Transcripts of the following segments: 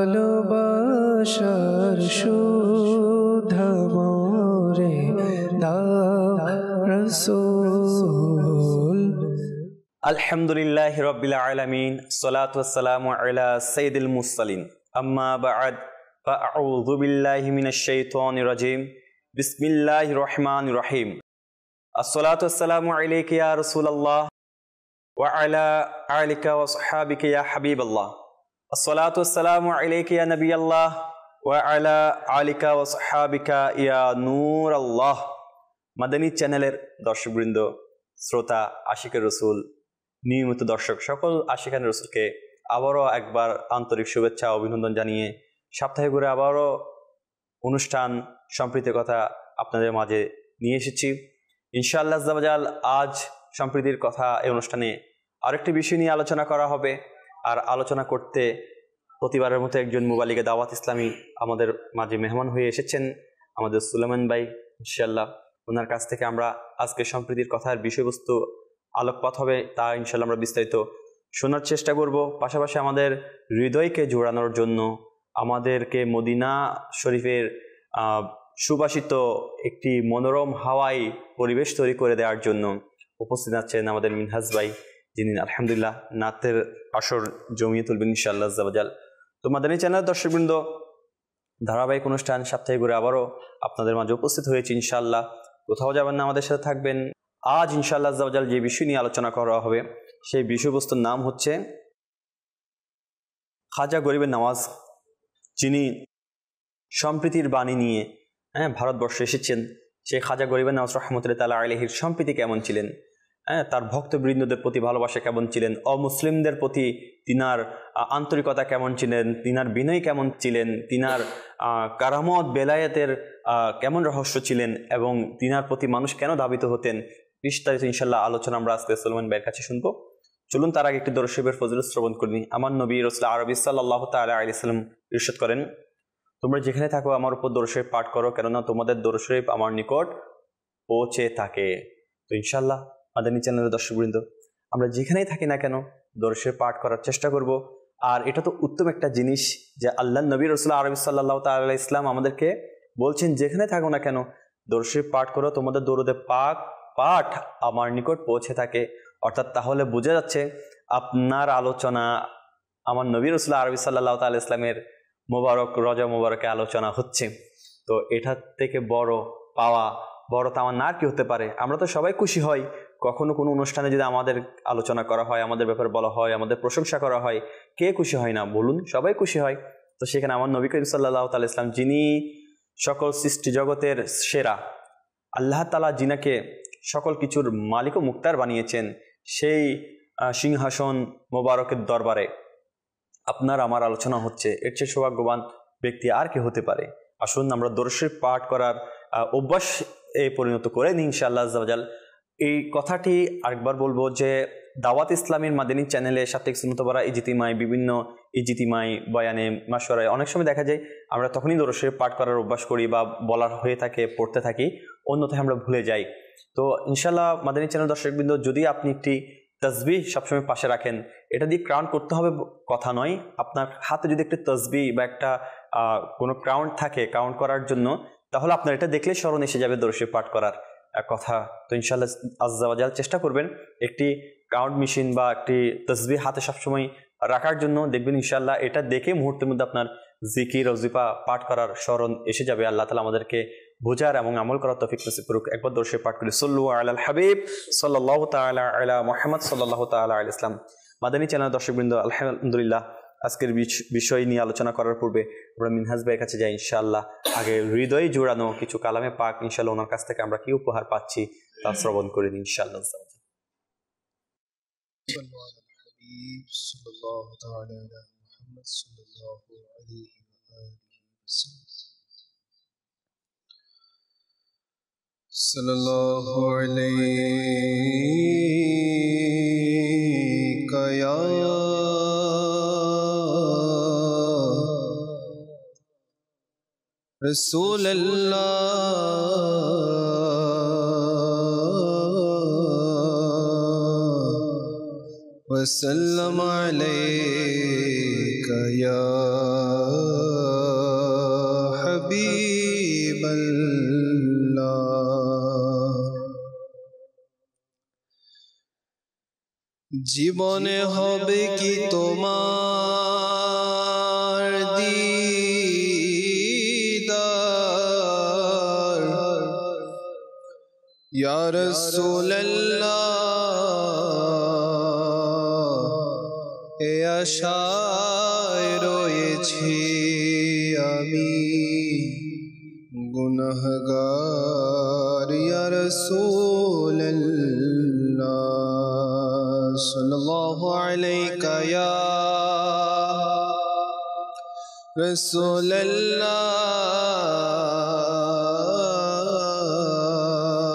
ভালোবাসার সুধা মোরে দাও রাসূল। আলহামদুলিল্লাহি রাব্বিল আলামিন, সলাতু ওয়াসসালামু আলা সাইয়্যিদিল মুরসালিন, আম্মা বা'দ, ফাআউযু বিল্লাহি মিনাশ শাইতানির রাজীম। বিসমিল্লাহির রহমানির রহিম। আসসালাতু ওয়াসসালামু আলাইকা ইয়া রাসূলুল্লাহ ওয়া আলা আলিকা ওয়া সাহবিকা ইয়া হাবিবাল্লাহ। আসসালাতু ওয়াসসালামু আলাইকা ইয়া নবিয়াল্লাহ ওয়া আলা আলিকা ওয়া সাহবিকা ইয়া নূরাল্লাহ। মাদানী চ্যানেলের দর্শকবৃন্দ, শ্রোতা, আশিকের রসুল, নিয়মিত দর্শক সকল আশিকান রসুলকে আবারও একবার আন্তরিক শুভেচ্ছা অভিনন্দন জানিয়ে সাপ্তাহিক ঘুরে আবারও অনুষ্ঠান সম্প্রীতির কথা আপনাদের মাঝে নিয়ে এসেছি ইনশাআল্লাহ আজ্জা ওয়া জাল। আজ সম্প্রীতির কথা এই অনুষ্ঠানে আরেকটি বিষয় নিয়ে আলোচনা করা হবে। আর আলোচনা করতে প্রতিবারের মতো একজন মুবালিগে দাওয়াত ইসলামী আমাদের মাঝে মেহমান হয়ে এসেছেন, আমাদের সুলেমান ভাই। ইনশাআল্লাহ ওনার কাছ থেকে আমরা আজকে সম্প্রীতির কথার বিষয়বস্তু আলোকপাত হবে, তা ইনশাআল্লাহ আমরা বিস্তারিত শোনার চেষ্টা করব। পাশাপাশি আমাদের হৃদয়কে জোড়ানোর জন্য, আমাদেরকে মদিনা শরীফের সুবাসিত একটি মনোরম হাওয়াই পরিবেশ তৈরি করে দেওয়ার জন্য উপস্থিত আছেন আমাদের মিনহাজ ভাই, যিনি আলহামদুলিল্লাহ নাতের আসর জমিয়ে তুলবেন ইনশাআল্লাহ আজ্জা ওয়া জাল। তো মাদানী চ্যানেলের দর্শকবৃন্দ, ধারাবাহিক অনুষ্ঠান সপ্তাহে ঘুরে আবারও আপনাদের মাঝে উপস্থিত হয়েছে ইনশাআল্লাহ। কোথাও যাবেন না, আমাদের সাথে থাকবেন। আজ ইনশাআল্লাহ আজ্জা ওয়া জাল যে বিষয় নিয়ে আলোচনা করা হবে, সেই বিষয়বস্তুর নাম হচ্ছে খাজা গরিবের নওয়াজ, যিনি সম্প্রীতির বাণী নিয়ে ভারতবর্ষে এসেছেন। সেই খাজা গরিবের নওয়াজ রহমতুল্লাহ তাআলা আলাইহির সম্প্রীতি কেমন ছিলেন, তার ভক্তবৃন্দদের প্রতি ভালোবাসা কেমন ছিলেন, অমুসলিমদের প্রতি তিনার আন্তরিকতা কেমন ছিলেন, তিনার বিনয় কেমন ছিলেন, তিনার কারামত বেলায়েতের কেমন রহস্য ছিলেন, এবং তিনার প্রতি মানুষ কেন ধাবিত হতেন, বিস্তারিত ইনশাআল্লাহ আলোচনা আমরা আজকে সুলেমান ভাইয়ের কাছে শুনবো। চলুন তার আগে একটি দরুদ শরীফের ফজিলত শ্রবণ করি। আমার নবী রাসূল আরবি সাল্লাল্লাহু তাআলা আলাইহি ওয়াসাল্লাম ইরশাদ করেন, তোমরা যেখানে থাকো আমার উপর দরুদ শরীফ পাঠ করো, কেননা তোমাদের দরুদ শরীফ আমার নিকট পৌঁছে থাকে। তো ইনশাআল্লাহ মাদানী চ্যানেলের দর্শকবৃন্দ, আমরা যেখানেই থাকি না কেন দরুদ শরীফ পাঠ করার চেষ্টা করব। আর এটা তো উত্তম একটা জিনিস যে আল্লাহ নবী রাসূল আরবি সাল্লাল্লাহু তাআলা আলাইহি ওয়াসাল্লাম আমাদেরকে বলছেন, যেখানে থাকো না কেন দরুদ শরীফ পাঠ করো, তোমাদের দরুদে পাক পাঠ আমার নিকট পৌঁছে থাকে। অর্থাৎ তাহলে বোঝা যাচ্ছে আপনার আলোচনা আমার নবী রাসূল আরবি সাল্লাল্লাহু তাআলা ইসলামের মোবারক রজা মোবারকে আলোচনা হচ্ছে। তো এটার থেকে বড় পাওয়া, বড় তাওয়া না কি হতে পারে। আমরা তো সবাই খুশি হই কখনো কোনো অনুষ্ঠানে যদি আমাদের আলোচনা করা হয়, আমাদের ব্যাপারে বলা হয়, আমাদের প্রশংসা করা হয়। কে খুশি হয় না বলুন? সবাই খুশি হয়। তো সেখানে আমার নবী করিম সাল্লাল্লাহু তাআলা ইসলাম, যিনি সকল সৃষ্টি জগতের সেরা, আল্লাহ তাআলা যিনাকে সকল কিছুর মালিক ও মুক্তার বানিয়েছেন, সেই সিংহাসন মোবারকের দরবারে আপনার আমার আলোচনা হচ্ছে, এর চেয়ে সৌভাগ্যবান ব্যক্তি আর কি হতে পারে। আসুন আমরা দরুদ শরীফ পাঠ করার অভ্যাস পরিণত করে নিই ইনশাআল্লাহ আজ্জা ওয়া জাল। এই কথাটি আরেকবার বলবো যে দাওয়াত ইসলামীর মাদানী চ্যানেলে সাপ্তাহিক সুন্নত বরা ইজতিমাই, বিভিন্ন ইজতিমাই, বয়ানে, মাশওয়ারায় অনেক সময় দেখা যায় আমরা তখনই দরুদ শরীফ পাঠ করার অভ্যাস করি বা বলার হয়ে থাকে, পড়তে থাকি, অন্যথায় আমরা ভুলে যাই। তো ইনশাআল্লাহ মাদানী চ্যানেল দর্শকবৃন্দ, যদি আপনি একটি তসবিহ সবসময় পাশে রাখেন, এটা দিয়ে ক্রাউন্ট করতে হবে কথা নয়, আপনার হাতে যদি একটা তসবিহ বা একটা কোনো ক্রাউন্ট থাকে কাউন্ট করার জন্য, তাহলে আপনার এটা দেখলে স্মরণ এসে যাবে দরুদ শরীফ পাঠ করার কথা। তো ইনশাআল্লাহ আজ্জা ওয়া জাল চেষ্টা করবেন একটি কাউন্ট মেশিন বা একটি তসবিহ হাতে সবসময় রাখার জন্য। দেখবেন ইনশাআল্লাহ এটা দেখে মুহূর্তের মধ্যে আপনার জিকির ওজিফা পাঠ করার স্মরণ এসে যাবে। আল্লাহ তাআলা আমাদেরকে বোঝার এবং আমল করার তৌফিক নসিব করুক। একবার দরুদ শরীফ পাঠ করি, সাল্লু আলাল হাবিব সাল্লাল্লাহু তাআলা আলা মুহাম্মদ সাল্লাল্লাহু তাআলা আলাইহি ওয়াসাল্লাম। মাদানী চ্যানেল দর্শকবৃন্দ, আলহামদুলিল্লাহ আজকের বিষয় নিয়ে আলোচনা করার পূর্বে আমরা মিনহাজ ভাইয়ের কাছে যাই ইনশাআল্লাহ। আগে হৃদয় জোড়ানো কিছু কালামে পাক ইনশাআল্লাহ ওনার কাছ থেকে আমরা কি উপহার পাচ্ছি তা শ্রবণ করে নিই ইনশাআল্লাহ। সাল্লাল্লাহু আলাইকা ইয়া রাসূলুল্লাহ ওয়া সাল্লাম আলাইকা या हबीब अल्लाह জীবনে হবে কি তোমার দিদার ইয়া রাসূলুল্লাহ এ আশায় রয়েছি আমি গুনাহগার ইয়া রাসূলুল্লাহ सल्लल्लाहु अलैका या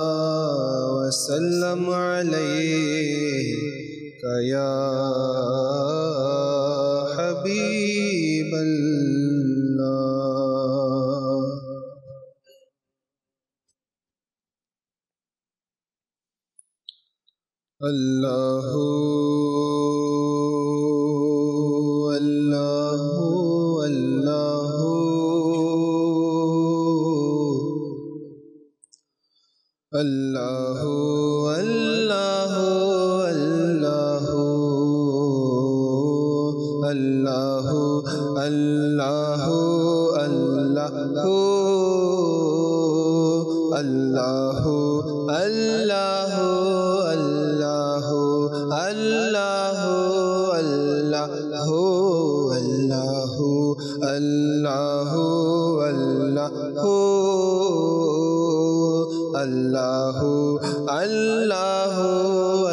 रसूलल्लाह वसल्लम अलैका या हबीबल्लाह अल्लाहु अल्लाहु अल्लाहु अल्लाहु अल्लाहु अल्लाहु अल्लाहु अल्लाहु अल्लाहु अल्लाहु अल्लाहु अल्लाहु अल्लाहु अल्लाहु अल्लाहु अल्लाहु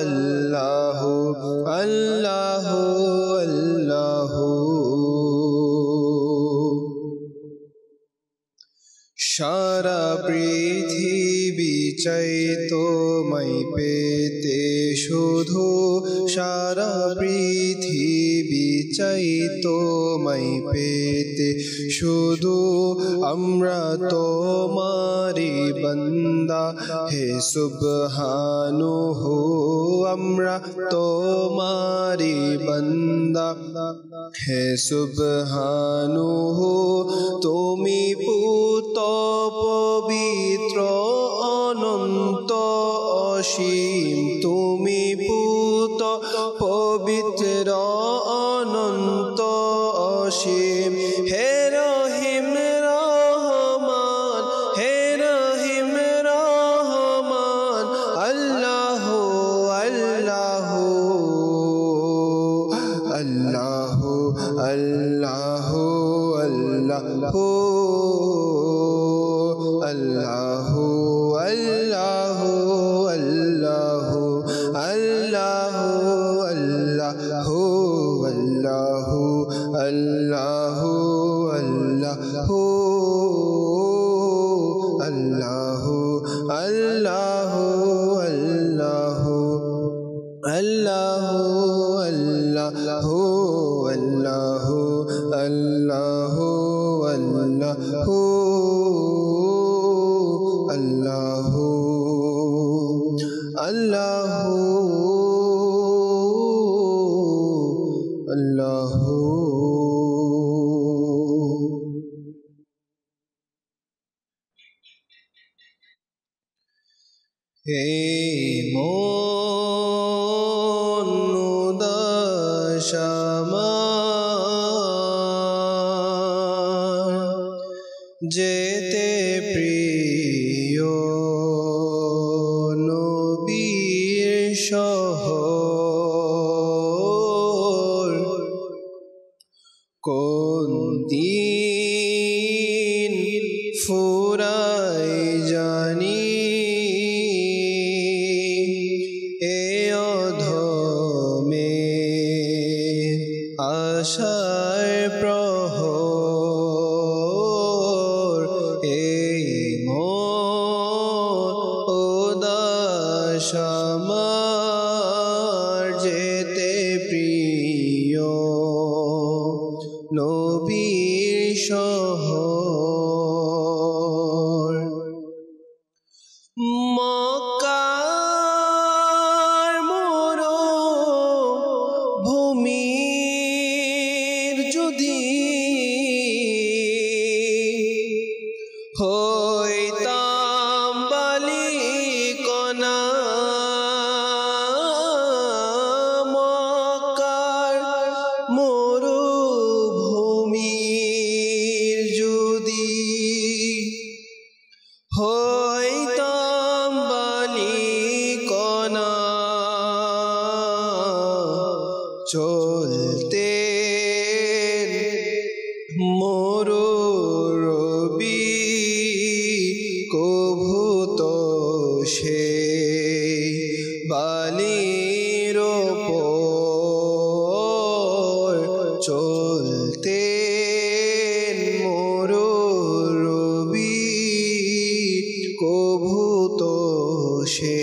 अल्लाहु अल्लाहु अल्लाहु সারা পৃথিবী চাই তোমায় পেতে শুধু সারা পৃথিবী চাই তোমায় পেতে শুধু আমরা তোমারি বান্দা হে সুবহানাহু আমরা তোমারি বান্দা হে সুবহানাহু তুমি পুত পবিত্র অনন্ত অসীম তুমি পুত পবিত্র অনন্ত অসীম হে রহিম রহমান হে রহিম রহমান আল্লাহু আল্লাহু আল্লাহু আল্লাহু আল্লাহু अल्लाहु अल्लाहु अल्लाहु अल्लाहु अल्लाहु अल्लाहु अल्लाहु अल्लाहु अल्लाहु अल्लाहु अल्लाहु अल्लाहु अल्लाहु अल्लाहु अल्लाहु अल्लाहु अल्लाहु अल्लाहु हे मन उदासमा जेते प्रिय नबीर शहर कोन दिन ফুরাই জানি এ অধমে আশার প্রহর এই মন উদাস আমার যেতে প্রিয় নবীর শহর মক্কার মরুভূমির যদি হইতেন মোরবি কভূত সে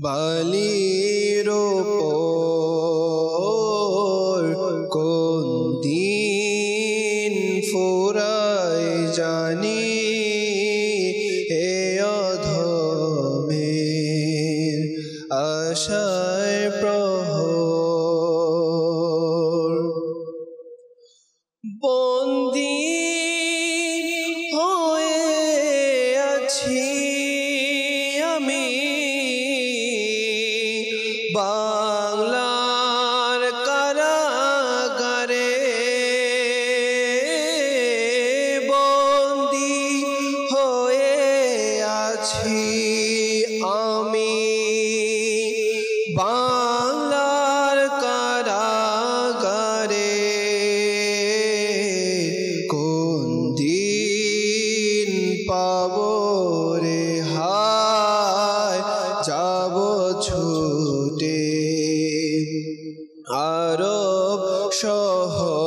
বালির ওপর কোন দিন ফুরায় জানি হে অধমের আশায় প্রহর বন্দী হয়ে আছি আমি বাংলার কারাগারে বন্দী হয়ে আছি আমি বাংলার কারাগারে কোন দিন পাবো রে হায় যাব ছুটে আরব শহর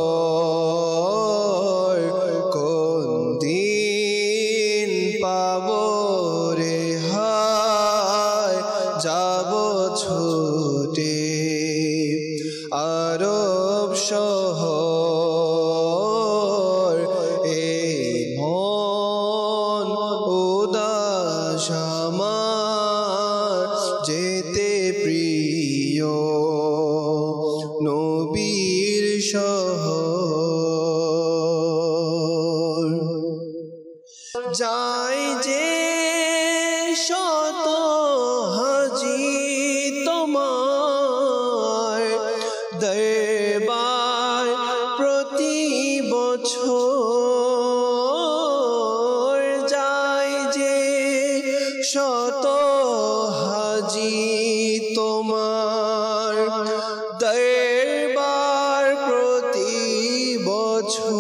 কোন দিন পাবো রে হায় যাব ছুটে আরব শহর এই মন উদাস আমার যেতে প্রিয় নবীর শহর যাই যে শত হাজি তোমার দরবার প্রতি বছর যাই যে শত হাজি তোমার দরবার প্রতি বছর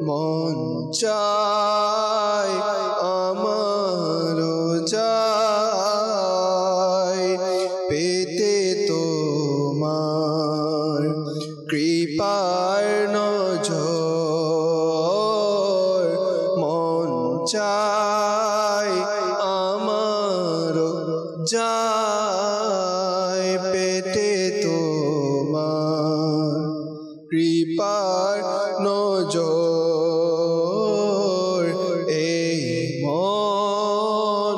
মন চায় আমার যায় পেতে তোমার কৃপার নজর মন চায় আমার যায় পেতে তোমার কৃপার নজর এই মন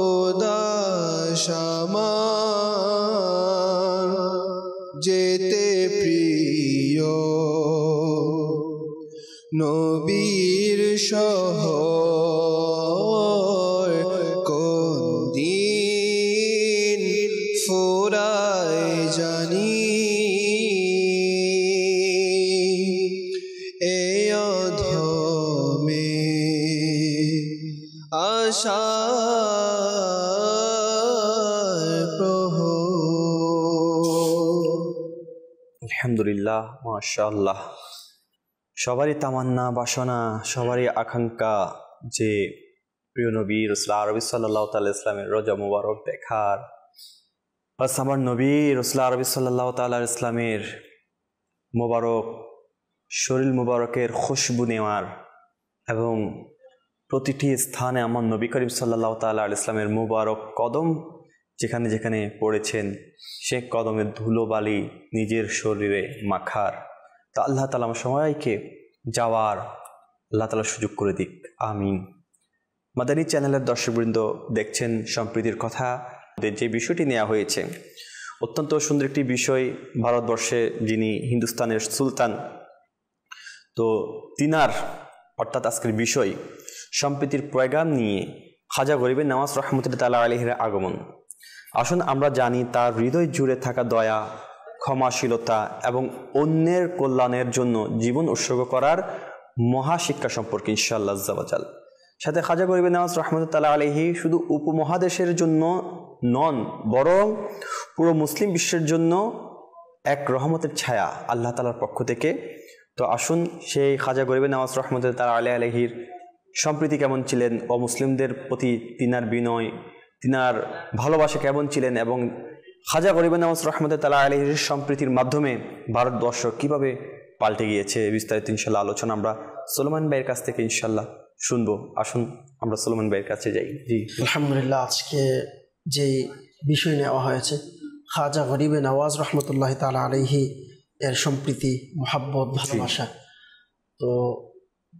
উদাস আমার যেতে প্রিয় নবীর শহর কোন দিন ফুরায় জানি এ অধমে আশা আলহামদুলিল্লাহ, মাশাআল্লাহ। সবারই তামান্না, বাসনা, সবারই আকাঙ্ক্ষা যে প্রিয় নবী রাসূল আরবি সাল্লাল্লাহু তাআলা ইসলামের রোজা মুবারক দেখার, বাস আমার নবী রাসূল আরবি সাল্লাল্লাহু তাআলা ইসলামের মুবারক শরীর মুবারকের খুশবু নেওয়ার এবং প্রতিটি স্থানে আমার নবী করিম সাল্লাল্লাহু তাআলা ইসলামের মুবারক কদম যেখানে যেখানে পড়েছেন সে কদমের ধুলোবালি নিজের শরীরে মাখার। তা আল্লাহ তাআলা আমার সবাইকে যাওয়ার আল্লাহ তাআলা সুযোগ করে দিক, আমিন। মাদানী চ্যানেলের দর্শকবৃন্দ, দেখছেন সম্প্রীতির কথা। যে বিষয়টি নেওয়া হয়েছে অত্যন্ত সুন্দর একটি বিষয়। ভারতবর্ষে যিনি হিন্দুস্তানের সুলতান, তো তিনার অর্থাৎ আজকের বিষয় সম্প্রীতির পয়গাম নিয়ে খাজা গরিবের নওয়াজ রহমতুল্লাহ তাআলা আলাইহির আগমন। আসুন আমরা জানি তার হৃদয় জুড়ে থাকা দয়া, ক্ষমাশীলতা এবং অন্যের কল্যাণের জন্য জীবন উৎসর্গ করার মহাশিক্ষা সম্পর্কে ইনশাআল্লাহ আজ্জা ওয়া জাল। সাথে খাজা গরিবের নওয়াজ রহমতুল্লাহ তাআলা আলাইহি শুধু উপমহাদেশের জন্য নন, বরং পুরো মুসলিম বিশ্বের জন্য এক রহমতের ছায়া আল্লাহ তাআলার পক্ষ থেকে। তো আসুন সেই খাজা গরিবের নওয়াজ রহমতুল্লাহ তাআলা আলাইহির সম্প্রীতি কেমন ছিলেন, অমুসলিমদের প্রতি তিনার বিনয়, তিনার ভালোবাসা কেমন ছিলেন এবং খাজা গরিব নওয়াজ রহমতুল্লাহ আলাইহির সম্প্রীতির মাধ্যমে ভারতবর্ষ কিভাবে পাল্টে গিয়েছে, বিস্তারিত ইনশাল্লাহ আলোচনা আমরা সুলেমান ভাইয়ের কাছ থেকে ইনশাল্লাহ শুনবো। আসুন আমরা সুলেমান ভাইয়ের কাছে যাই। জি, আলহামদুলিল্লাহ, আজকে যে বিষয় নেওয়া হয়েছে খাজা গরিব নওয়াজ রহমতুল্লাহ তাআলা আলাইহি এর সম্প্রীতি, মোহাব্বত, ভালোবাসা, তো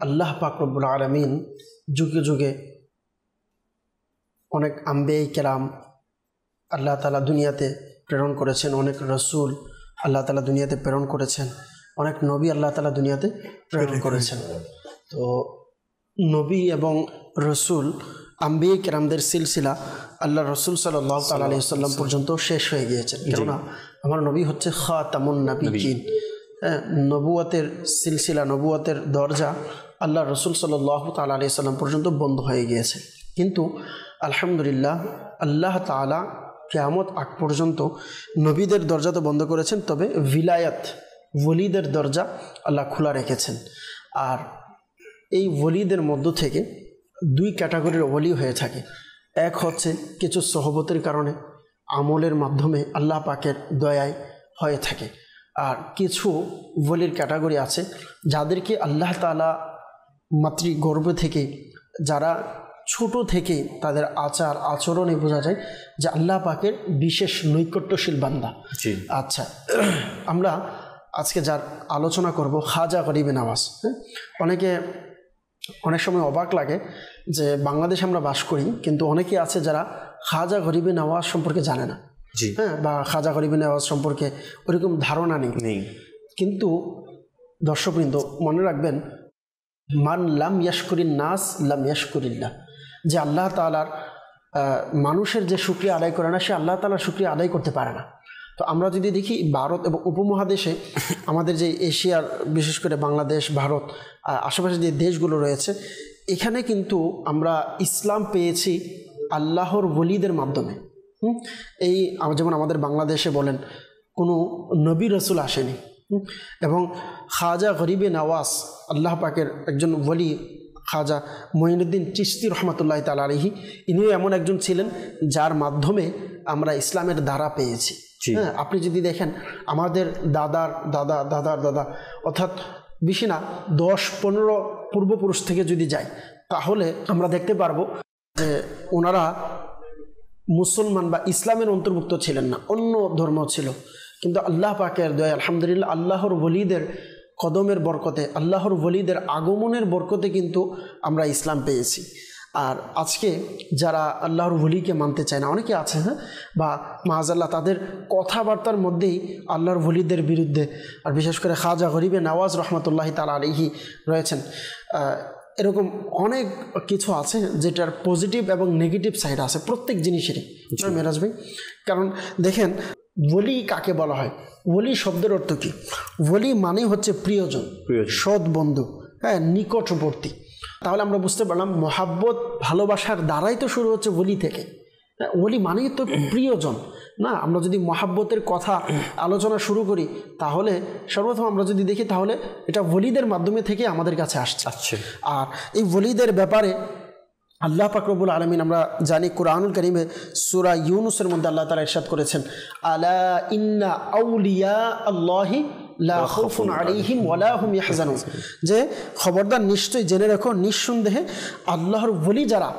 আল্লাহ পাক রব্বুল আলামিন যুগে যুগে অনেক আম্বিয়া কেরাম আল্লাহ তাআলা দুনিয়াতে প্রেরণ করেছেন, অনেক রসুল আল্লাহ তাআলা দুনিয়াতে প্রেরণ করেছেন, অনেক নবী আল্লাহ তাআলা দুনিয়াতে প্রেরণ করেছেন। তো নবী এবং রসুল আম্বিয়া কেরামদের সিলসিলা আল্লাহ রসুল সাল্লাল্লাহু তাআলা আলাইহি ওয়াসাল্লাম পর্যন্ত শেষ হয়ে গিয়েছেন। কেননা আমার নবী হচ্ছে খাতামুন নবিয়্যিন, নবুয়তের সিলসিলা, নবুয়তের দরজা আল্লাহ রসুল সাল্লাল্লাহু তাআলা আলাইহি ওয়াসাল্লাম পর্যন্ত বন্ধ হয়ে গিয়েছে। কিন্তু আলহামদুলিল্লাহ আল্লাহ তাআলা কিয়ামত আগ পর্যন্ত নবীদের দরজা তো বন্ধ করেছেন, তবে ভিলায়াত, ওলিদের দরজা আল্লাহ খোলা রেখেছেন। আর এই ওলিদের মধ্য থেকে দুই ক্যাটাগরির ওলি হয়ে থাকে। এক হচ্ছে কিছু সহবতের কারণে, আমলের মাধ্যমে আল্লাহ পাকের দয়ায় হয়ে থাকে। আর কিছু ওলির ক্যাটাগরি আছে যাদেরকে আল্লাহ তাআলা মাতৃগর্ভ থেকে, যারা ছোট থেকে তাদের আচার আচরণে বোঝা যায় যে আল্লাহ পাকের বিশেষ নৈকট্যশীল বান্দা। আচ্ছা, আমরা আজকে যার আলোচনা করব খাজা গরিব নওয়াজ। অনেক সময় অবাক লাগে যে বাংলাদেশে আমরা বাস করি, কিন্তু অনেকে আছে যারা খাজা গরিব নওয়াজ সম্পর্কে জানে না, বা খাজা গরিব নওয়াজ সম্পর্কে ওরকম ধারণা নেই। কিন্তু দর্শকবৃন্দ মনে রাখবেন, মান লাম ইয়াশকুরিন নাস লাম ইয়াশকুরিল্লাহ, যে আল্লাহ তাআলার মানুষের যে শুকরিয়া আদায় করে না, সে আল্লাহ তাআলার শুকরিয়া আদায় করতে পারে না। তো আমরা যদি দেখি ভারত এবং উপমহাদেশে, আমাদের যে এশিয়ার বিশেষ করে বাংলাদেশ, ভারত, আশেপাশে যে দেশগুলো রয়েছে, এখানে কিন্তু আমরা ইসলাম পেয়েছি আল্লাহর ওলিদের মাধ্যমে। এই যেমন আমাদের বাংলাদেশে বলেন কোনো নবী রসুল আসেনি, এবং খাজা গরিব নওয়াজ আল্লাহ পাকের একজন ওলি, খাজা মঈনুদ্দিন চিশতি রহমতুল্লাহ তাআলা আলাইহি, ইনিও এমন একজন ছিলেন যার মাধ্যমে আমরা ইসলামের দ্বারা পেয়েছি। হ্যাঁ, আপনি যদি দেখেন আমাদের দাদার দাদা দাদার দাদা, অর্থাৎ বেশি না 10-15 পূর্বপুরুষ থেকে যদি যাই, তাহলে আমরা দেখতে পারবো যে ওনারা মুসলমান বা ইসলামের অন্তর্ভুক্ত ছিলেন না, অন্য ধর্ম ছিল। কিন্তু আল্লাহ পাকের দয়া, আলহামদুলিল্লাহ, আল্লাহর ওলিদের কদমের বরকতে, আল্লাহর ওলিদের আগমনের বরকতে কিন্তু আমরা ইসলাম পেয়েছি। আর আজকে যারা আল্লাহর ওলিকে মানতে চায় না, অনেকে আছে, হ্যাঁ, বা মাআযাল্লাহ তাদের কথাবার্তার মধ্যেই আল্লাহর ওলিদের বিরুদ্ধে, আর বিশেষ করে খাজা গরিব নওয়াজ রহমতুল্লাহ তাআলা আলাইহি রয়েছেন। এরকম অনেক কিছু আছে যেটার পজিটিভ এবং নেগেটিভ সাইড আছে প্রত্যেক জিনিসেরই, মেরাজ ভাই। কারণ দেখেন, ওলি কাকে বলা হয়? ওলি শব্দের অর্থ কি? ওলি মানে হচ্ছে প্রিয়জন, সৎ বন্ধু, হ্যাঁ, নিকটবর্তী। তাহলে আমরা বুঝতে পারলাম মহাব্বত, ভালোবাসার দ্বারাই তো শুরু হচ্ছে ওলি থেকে। ওলি মানেই তো প্রিয়জন না? আমরা যদি মহাব্বতের কথা আলোচনা শুরু করি, তাহলে সর্বপ্রথম আমরা যদি দেখি, তাহলে এটা ওলিদের মাধ্যমে থেকে আমাদের কাছে আসছে। আর এই ওলিদের ব্যাপারে আল্লাহ পাক রব্বুল আলামিন আমরা জানি, কুরআনুল কারীমে সূরা ইউনূসের মধ্যে আল্লাহ তাআলা ইরশাদ করেছেন, আলা ইন্না আউলিয়া আল্লাহি লা খাউফুন আলাইহিম ওয়ালা হুম ইয়াহজানুন, যে খবরদার, নিশ্চয়ই জেনে রাখো, নিঃসন্দেহে আল্লাহর ওলি যারা,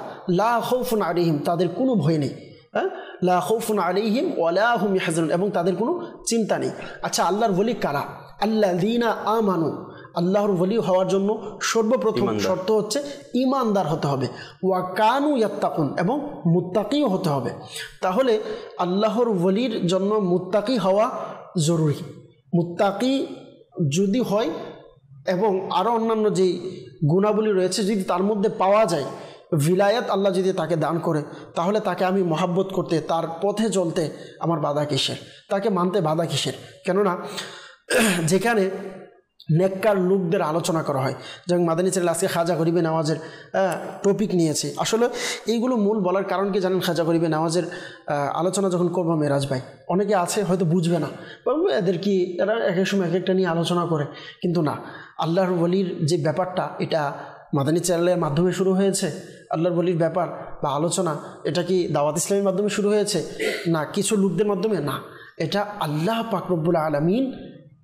লা খাউফুন আলাইহিম, তাদের কোনো ভয় নেই, হ্যাঁ, লা খাউফুন আলাইহিম ওয়ালা হুম ইয়াহজানুন, এবং তাদের কোনো চিন্তা নেই। আচ্ছা, আল্লাহর ওলি কারা? আল্লাযীনা আমানু, আল্লাহর ওলি হওয়ার জন্য সর্বপ্রথম শর্ত হচ্ছে ঈমানদার হতে হবে, ওয়া কানু ইয়াত্তাকুন, এবং মুত্তাকিও হতে হবে। তাহলে আল্লাহর ওলির জন্য মুত্তাকি হওয়া জরুরি। মুত্তাকি যদি হয় এবং আরও অন্যান্য যেই গুণাবলী রয়েছে যদি তার মধ্যে পাওয়া যায়, ভিলায়াত আল্লাহ যদি তাকে দান করে, তাহলে তাকে আমি মহাব্বত করতে, তার পথে চলতে আমার বাধা কিসের? তাকে মানতে বাধা কিসের? কেননা যেখানে নেককার লোকদের আলোচনা করা হয়, যেমন মাদানী চ্যানেল আজকে খাজা গরিব নওয়াজের টপিক নিয়েছে। আসলে এইগুলো মূল বলার কারণ কি জানেন? খাজা গরিব নওয়াজের আলোচনা যখন করবো মেরাজ ভাই, অনেকে আছে হয়তো বুঝবে না, এদের কি, এরা এক এক সময় এক একটা নিয়ে আলোচনা করে, কিন্তু না, আল্লাহর ওলির যে ব্যাপারটা, এটা মাদানী চ্যানেলের মাধ্যমে শুরু হয়েছে আল্লাহর ওলির ব্যাপার বা আলোচনা? এটা কি দাওয়াত ইসলামের মাধ্যমে শুরু হয়েছে? না কিছু লোকদের মাধ্যমে? না, এটা আল্লাহ পাক রব্বুল আলামিন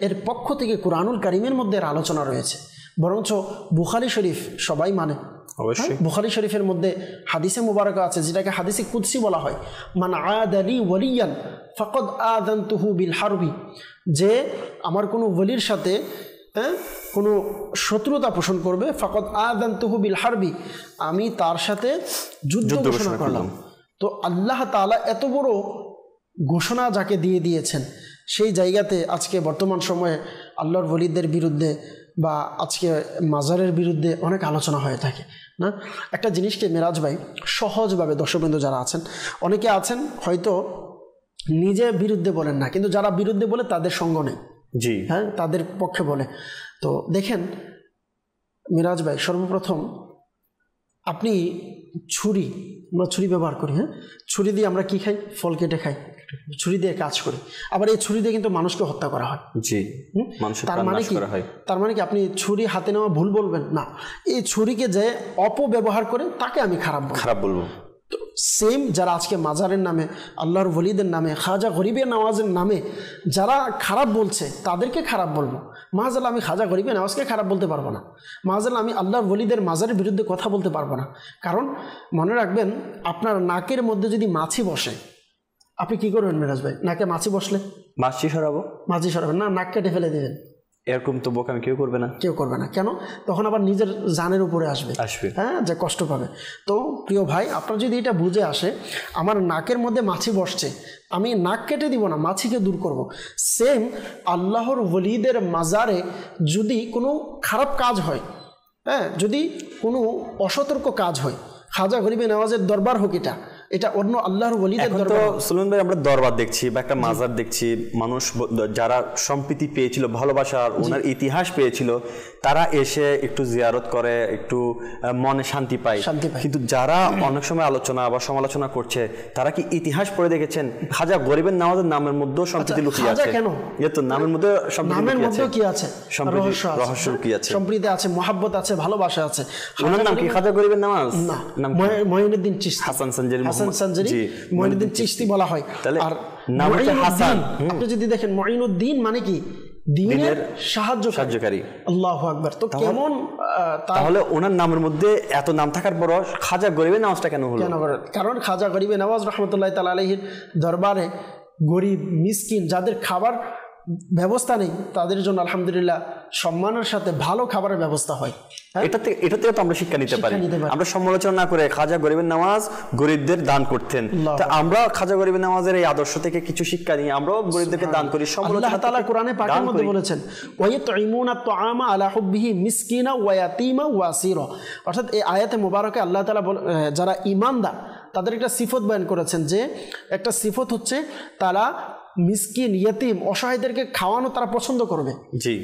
এর পক্ষ থেকে কুরআনুল কারীমের মধ্যে এর আলোচনা রয়েছে। বরঞ্চ বুখারী শরীফ সবাই মানে, অবশ্যই বুখারী শরীফের মধ্যে হাদিসে মুবারাকা আছে যেটাকে হাদিসে কুদসি বলা হয়, মান আদালি ওয়ালিয়ান ফাকাদ আযানতুহু বিল হারবি, যে আমার কোনো ওলির সাথে কোনো শত্রুতা পোষণ করবে, ফাকাদ আযানতুহু বিল হারবি, আমি তার সাথে যুদ্ধ ঘোষণা করলাম। তো আল্লাহ তাআলা এত বড় ঘোষণা যাকে দিয়ে দিয়েছেন, সেই জায়গাতে আজকে বর্তমান সময়ে আল্লাহর ওলিদের বিরুদ্ধে বা আজকে মাজারের বিরুদ্ধে অনেক আলোচনা হয়ে থাকে না। একটা জিনিসকে মেরাজ ভাই সহজভাবে দর্শকবৃন্দ যারা আছেন, অনেকে আছেন হয়তো নিজে বিরুদ্ধে বলেন না, কিন্তু যারা বিরুদ্ধে বলে তাদের সঙ্গ নেই, জি হ্যাঁ, তাদের পক্ষে বলে। তো দেখেন মিরাজ ভাই, সর্বপ্রথম আপনি ছুরি, আমরা ছুরি ব্যবহার করি, হ্যাঁ, ছুরি দিয়ে আমরা কি খাই? ফল কেটে খাই, ছুরি দিয়ে কাজ করি। আবার এই ছুরি দিয়ে কিন্তু মানুষকে হত্যা করা হয়। জি, তার মানে কি? তার মানে কি আপনি ছুরি হাতে নেওয়া ভুল বলবেন না, এই ছুরিকে যে অপব্যবহার করে তাকে আমি খারাপ বলবো। তো সেম যারা আজকে মাজারের নামে, আল্লাহর ওলিদের নামে, খাজা গরিবে নওয়াজের নামে যারা খারাপ বলছে তাদেরকে খারাপ বলবো। মাজাল্লাহ আমি খাজা গরিবে নওয়াজকে খারাপ বলতে পারবো না, মাজাল্লাহ আমি আল্লাহর ওলিদের মাজারের বিরুদ্ধে কথা বলতে পারবো না। কারণ মনে রাখবেন, আপনার নাকের মধ্যে যদি মাছি বসে, আপনি কি করবেন মিরাজ ভাই? নাকে মাছি বসলে মাছি সরাবেন না, নাক কেটে ফেলে দেবেন। এরকম তো বোকামি কেউ করবে না। কেন? তখন আবার নিজের জানের উপরে আসবে, হ্যাঁ, যে কষ্ট পাবে। তো প্রিয় ভাই, আপনার যদি এটা বুঝে আসে আমার নাকের মধ্যে মাছি বসছে, আমি নাক কেটে দিব না, মাছিকে দূর করব। সেম আল্লাহর ওলিদের মাজারে যদি কোনো খারাপ কাজ হয়, হ্যাঁ, যদি কোনো অসতর্ক কাজ হয়, খাজা গরিবে নওয়াজের দরবার হোক, এটা অন্য আল্লাহর ওলিদের দরবার। সুলেমান ভাই, আমরা দরবার দেখছি বা একটা মাজার দেখছি, মানুষ যারা সম্প্রীতি পেয়েছিল, ভালোবাসার ওনার ইতিহাস পেয়েছিল, তারা এসে একটু জিয়ারত করে, একটু মনে শান্তি পায়। কিন্তু যারা অনেক সময় আলোচনা বা সমালোচনা করছে, তারা কি ইতিহাস পড়ে দেখেছেন খাজা গরিবের নওয়াজের নামের মধ্যেও সম্প্রীতি লুকিয়ে আছে? কেন? তো নামের মধ্যে কি আছে? রহস্য লুকিয়ে আছে, সম্প্রীতি আছে, মহব্বত আছে, ভালোবাসা আছে। ওনার নাম কি খাজা গরিবের নওয়াজ? না, মঈনুদ্দিন চিশতি, হাসান সানজারি, মঈনুদ্দিন চিশতি বলা হয়। আর নাম হচ্ছে হাসান। আপনি যদি দেখেন মঈনুদ্দিন মানে কি? দ্বীনের সাহায্যকারী। আল্লাহু আকবার। তো কেমন, তাহলে ওনার নামের মধ্যে এত নাম থাকার পর খাজা গরিবে নওয়াজটা কেন হলো? কারণ খাজা গরিবে নওয়াজ রাহমাতুল্লাহি তাআলা আলাইহির দরবারে গরিব মিসকিন যাদের খাবার ব্যবস্থা নেই, তাদের জন্য আলহামদুলিল্লাহ সম্মানের সাথে ভালো খাবারের ব্যবস্থা হয়। এটা থেকে তো আমরা শিক্ষা নিতে পারি। আমরা সমালোচনা না করে খাজা গরিবের নওয়াজ গরিবদের দান করতেন, তো আমরা খাজা গরিবের নওয়াজের এই আদর্শ থেকে কিছু শিক্ষা নিয়ে আমরাও গরিবদেরকে দান করি। আল্লাহ তাআলা কোরআনে পাকের মধ্যে বলেছেন, ওয়ায়াতুইমুনা আত-তাআমা আলা হুব্বিহি মিসকিনা ওয়া ইয়াতীমা ওয়া আসীরা। অর্থাৎ এই আয়াতে মুবারকে আল্লাহ তাআলা যারা ঈমানদার তাদের একটা সিফত বয়ান করেছেন, যে একটা সিফত হচ্ছে তারা মিসকিন, ইয়েতিম, অসহায়দেরকে খাওয়ানো তারা পছন্দ করবে।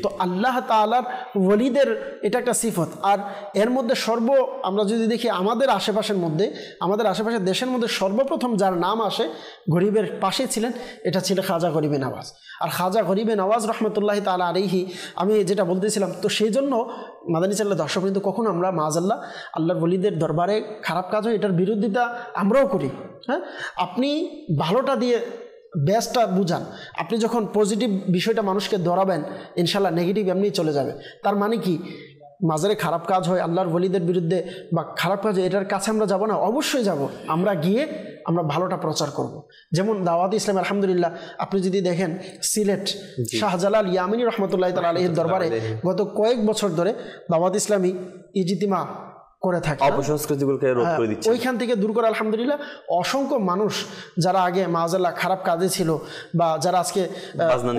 তো আল্লাহ তাআলার ওলিদের এটা একটা সিফত। আর এর মধ্যে আমরা যদি দেখি আমাদের আশেপাশের দেশের মধ্যে সর্বপ্রথম যার নাম আসে গরিবের পাশে ছিলেন, এটা ছিল খাজা গরিবে নওয়াজ। আর খাজা গরিবে নওয়াজ রহমতুল্লাহি তাআলা আলাইহি, আমি যেটা বলতেছিলাম, তো সেই জন্য মাদানী চ্যানেলের দর্শক কিন্তু কখন আমরা মাআযাল্লাহ আল্লাহর ওলিদের দরবারে খারাপ কাজ হয় এটার বিরোধিতা আমরাও করি। হ্যাঁ, আপনি ভালোটা দিয়ে বেস্টটা বুঝান। আপনি যখন পজিটিভ বিষয়টা মানুষকে ধরাবেন, ইনশাল্লাহ নেগেটিভ এমনি চলে যাবে। তার মানে কি মাজারে খারাপ কাজ হয় আল্লাহর ওলিদের বিরুদ্ধে বা খারাপ কাজ হয়, এটার কাছে আমরা যাব না? অবশ্যই যাব। আমরা গিয়ে আমরা ভালোটা প্রচার করব। যেমন দাওয়াত ইসলাম আলহামদুলিল্লাহ, আপনি যদি দেখেন সিলেট শাহজালাল ইয়ামিনী রহমতুল্লাহি তাআলা আলাইহির দরবারে গত কয়েক বছর ধরে দাওয়াত ইসলামী ইজতিমা করে থাকে, অপসংস্কৃতিগুলোকে রোধ করে দিচ্ছে, ওইখান থেকে দূর করে আলহামদুলিল্লাহ অসংখ্য মানুষ যারা আগে মাআযাল্লাহ খারাপ কাজে ছিল বা যারা আজকে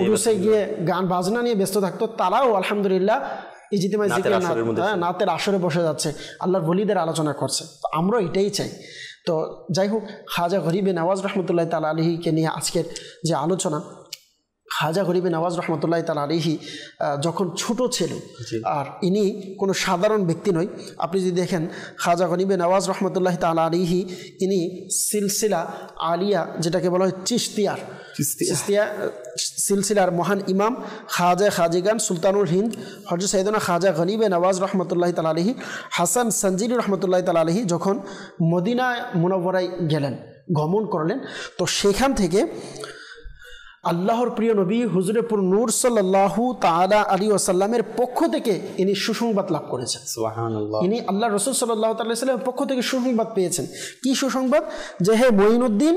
উরুসে গিয়ে গান বাজনা নিয়ে ব্যস্ত থাকতো, তারাও আলহামদুলিল্লাহ ইজতিমায় জিকির নাতের আসরে বসে যাচ্ছে, আল্লাহর ওলিদের আলোচনা করছে। তো আমরা এটাই চাই। তো যাই হোক, খাজা গরিবে নওয়াজ রহমতুল্লাহি তাআলা আলাইহিকে নিয়ে আজকের যে আলোচনা, খাজা গরিবে নওয়াজ রহমতুল্লাহ তাআলা আলাইহি যখন ছোট ছিল, আর ইনি কোনো সাধারণ ব্যক্তি নয়। আপনি যদি দেখেন খাজা গরিবে নওয়াজ রহমতুল্লাহ তাআলা আলাইহি ইনি সিলসিলা আলিয়া, যেটাকে বলা হয় চিশতিয়া সিলসিলার মহান ইমাম খাজা খাজিগান সুলতানুল হিন্দ হযরত সাইয়েদনা খাজা গরিবে নওয়াজ রহমতুল্লাহ তাআলা আলাইহি হাসান সঞ্জিলি রহমতুল্লাহ তাআলা আলাইহি যখন মদিনা মুনাওয়ারায় গেলেন, গমন করলেন, তো সেখান থেকে আল্লাহর প্রিয় নবী হুজুরে পুর নূর সাল্লাল্লাহু তাআলা আলাইহি ওয়াসাল্লামের পক্ষ থেকে ইনি সুসংবাদ লাভ করেছেন। সুবহানাল্লাহ। ইনি আল্লাহ রাসূল সাল্লাল্লাহু তাআলা আলাইহি ওয়াসাল্লামের পক্ষ থেকে সুসংবাদ পেয়েছেন। কি সুসংবাদ? যে হে মঈনুদ্দিন,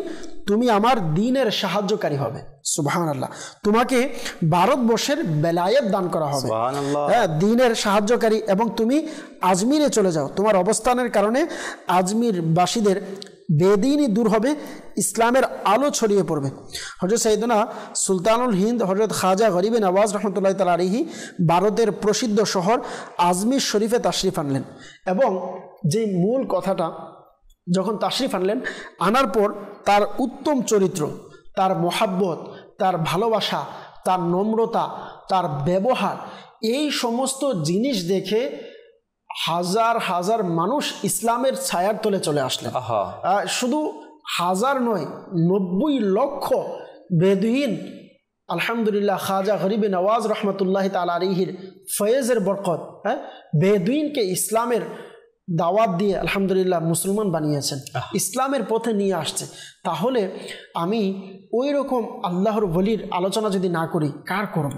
তুমি আমার দ্বীনের সাহায্যকারী হবে। সুবহানাল্লাহ। তোমাকে ভারতবর্ষের বেলায়েত দান করা হবে। সুবহানাল্লাহ। হ্যাঁ, দ্বীনের সাহায্যকারী, এবং তুমি আজমিরে চলে যাও। তোমার অবস্থানের কারণে আজমিরবাসীদের বেদিনই দূর হবে, ইসলামের আলো ছড়িয়ে পড়বে। হযরত সাইয়েদনা সুলতানুল হিন্দ হযরত খাজা গরিবে নওয়াজ রহমতুল্লাহ তাআলা আলাইহি ভারতের প্রসিদ্ধ শহর আজমির শরীফে তাশরিফ আনলেন, এবং যে মূল কথাটা যখন তাশরিফ আনলেন, আনার পর তার উত্তম চরিত্র, তার মোহাব্বত, তার ভালোবাসা, তার নম্রতা, তার ব্যবহার, এই সমস্ত জিনিস দেখে হাজার হাজার মানুষ ইসলামের ছায়ার তলে চলে আসলেন। শুধু হাজার নয়, 90 লক্ষ বেদুইন আলহামদুলিল্লাহ খাজা গরিবে নওয়াজ রহমতুল্লাহ তাআলা আলাইহির ফয়েজের বরকত, বেদুইনকে ইসলামের দাওয়াত দিয়ে আলহামদুলিল্লাহ মুসলমান বানিয়েছেন, ইসলামের পথে নিয়ে আসছে। তাহলে আমি ওই রকম আল্লাহর ওলির আলোচনা যদি না করি, কার করব?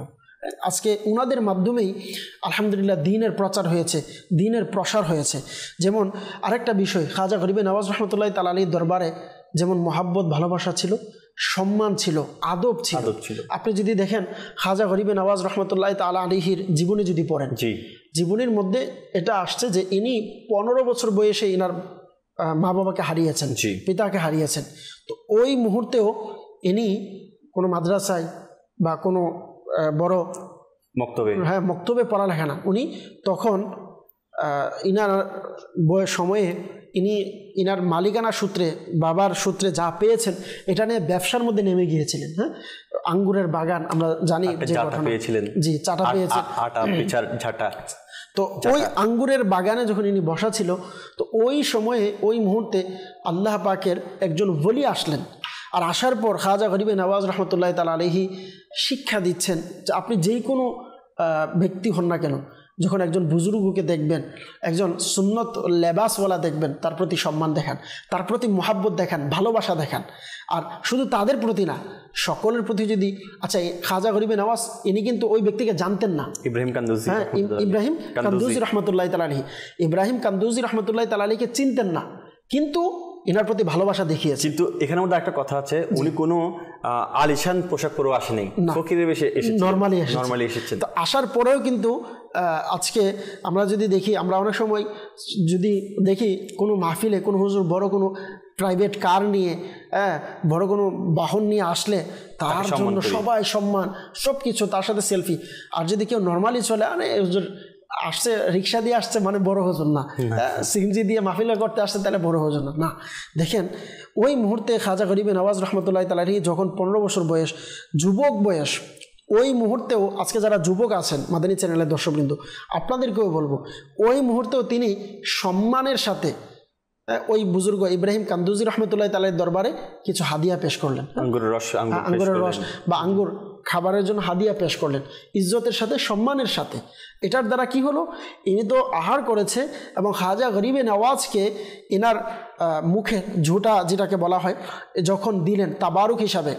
আজকে ওনাদের মাধ্যমেই আলহামদুলিল্লাহ দ্বীনের প্রচার হয়েছে, দ্বীনের প্রসার হয়েছে। যেমন আরেকটা বিষয়, খাজা গরিবে নওয়াজ রহমতুল্লাহ তাআলা আলাইহির দরবারে যেমন মহাব্বত, ভালোবাসা ছিল, সম্মান ছিল, আদব ছিল। আপনি যদি দেখেন খাজা গরিবে নওয়াজ রহমতুল্লাহ তাআলা আলাইহির জীবনী যদি পড়েন, জীবনীর মধ্যে এটা আসছে যে ইনি 15 বছর বয়সে ইনার মা বাবাকে হারিয়েছেন, পিতাকে হারিয়েছেন। তো ওই মুহূর্তেও ইনি কোনো মাদ্রাসায় বা কোনো বড় মক্তবে পড়ালেখা না, উনি তখন ইনার বয়স সময়ে ইনার মালিকানা সূত্রে, বাবার সূত্রে যা পেয়েছেন, এটা নিয়ে ব্যবসার মধ্যে নেমে গিয়েছিলেন। হ্যাঁ, আঙ্গুরের বাগান আমরা জানি যে পেয়েছিলেন, জি, চাটা পেয়েছেন, তো ওই আঙ্গুরের বাগানে যখন ইনি বসা ছিল, তো ওই সময়ে ওই মুহূর্তে আল্লাহ পাকের একজন ওলি আসলেন। আর আসার পর খাজা গরিবে নওয়াজ রহমতুল্লাহ তাআলা আলাইহি শিক্ষা দিচ্ছেন যে আপনি যেই কোনো ব্যক্তি হন না কেন, যখন একজন বুজুর্গকে দেখবেন, একজন সুন্নত লেবাসওয়ালা দেখবেন, তার প্রতি সম্মান দেখান, তার প্রতি মোহাব্বত দেখান, ভালোবাসা দেখান। আর শুধু তাদের প্রতি না, সকলের প্রতি যদি, আচ্ছা খাজা গরিবে নওয়াজ ইনি কিন্তু ওই ব্যক্তিকে জানতেন না, ইব্রাহিম কান্দুজি রহমতুল্লাহ তাআলা আলাইহি, ইব্রাহিম কান্দুজি রহমতুল্লাহ তাআলা আলাইহিকে চিনতেন না, কিন্তু এনার প্রতি ভালোবাসা দেখিয়েছে। কিন্তু এখানের মধ্যে একটা কথা আছে, উনি কোনো আলিশান পোশাক পরেও আসেনি, ফকিরের বেশে এসেছেন, নরমালি এসেছেন। তো আসার পরেও কিন্তু আজকে আমরা যদি দেখি, আমরা অনেক সময় যদি দেখি কোনো মাহফিলে কোনো হুজুর বড় কোনো প্রাইভেট কার নিয়ে, বড় কোনো বাহন নিয়ে আসলে তার জন্য সবাই সম্মান, সব কিছু, তার সাথে সেলফি। আর যদি কেউ নর্মালি চলে, আরে হুজুর আসছে, রিক্সা দিয়ে আসছে মানে বড় হুজুর না, সিএনজি দিয়ে মাহফিল করতে আসছে তাহলে বড় হুজুর না। দেখেন ওই মুহূর্তে খাজা গরিবে নওয়াজ রহমতুল্লাহ তাআলা আলাইহি যখন 15 বছর বয়স, যুবক বয়স, ওই মুহূর্তেও আজকে যারা যুবক আছেন মাদানী চ্যানেলের দর্শকবৃন্দ, আপনাদেরকেও বলবো, ওই মুহূর্তেও তিনি সম্মানের সাথে ওই বুজুর্গ ইব্রাহিম কান্দুজি রহমতুল্লাহ তাআলার দরবারে কিছু হাদিয়া পেশ করলেন, আঙ্গুরের রস বা আঙ্গুর খাবারের জন্য হাদিয়া পেশ করলেন, ইজ্জতের সাথে, সম্মানের সাথে। এটার দ্বারা কি হলো, ইনি তো আহার করেছে, এবং খাজা গরিবে নওয়াজকে এনার মুখে ঝুটা যেটাকে বলা হয় যখন দিলেন তাবারুক হিসাবে,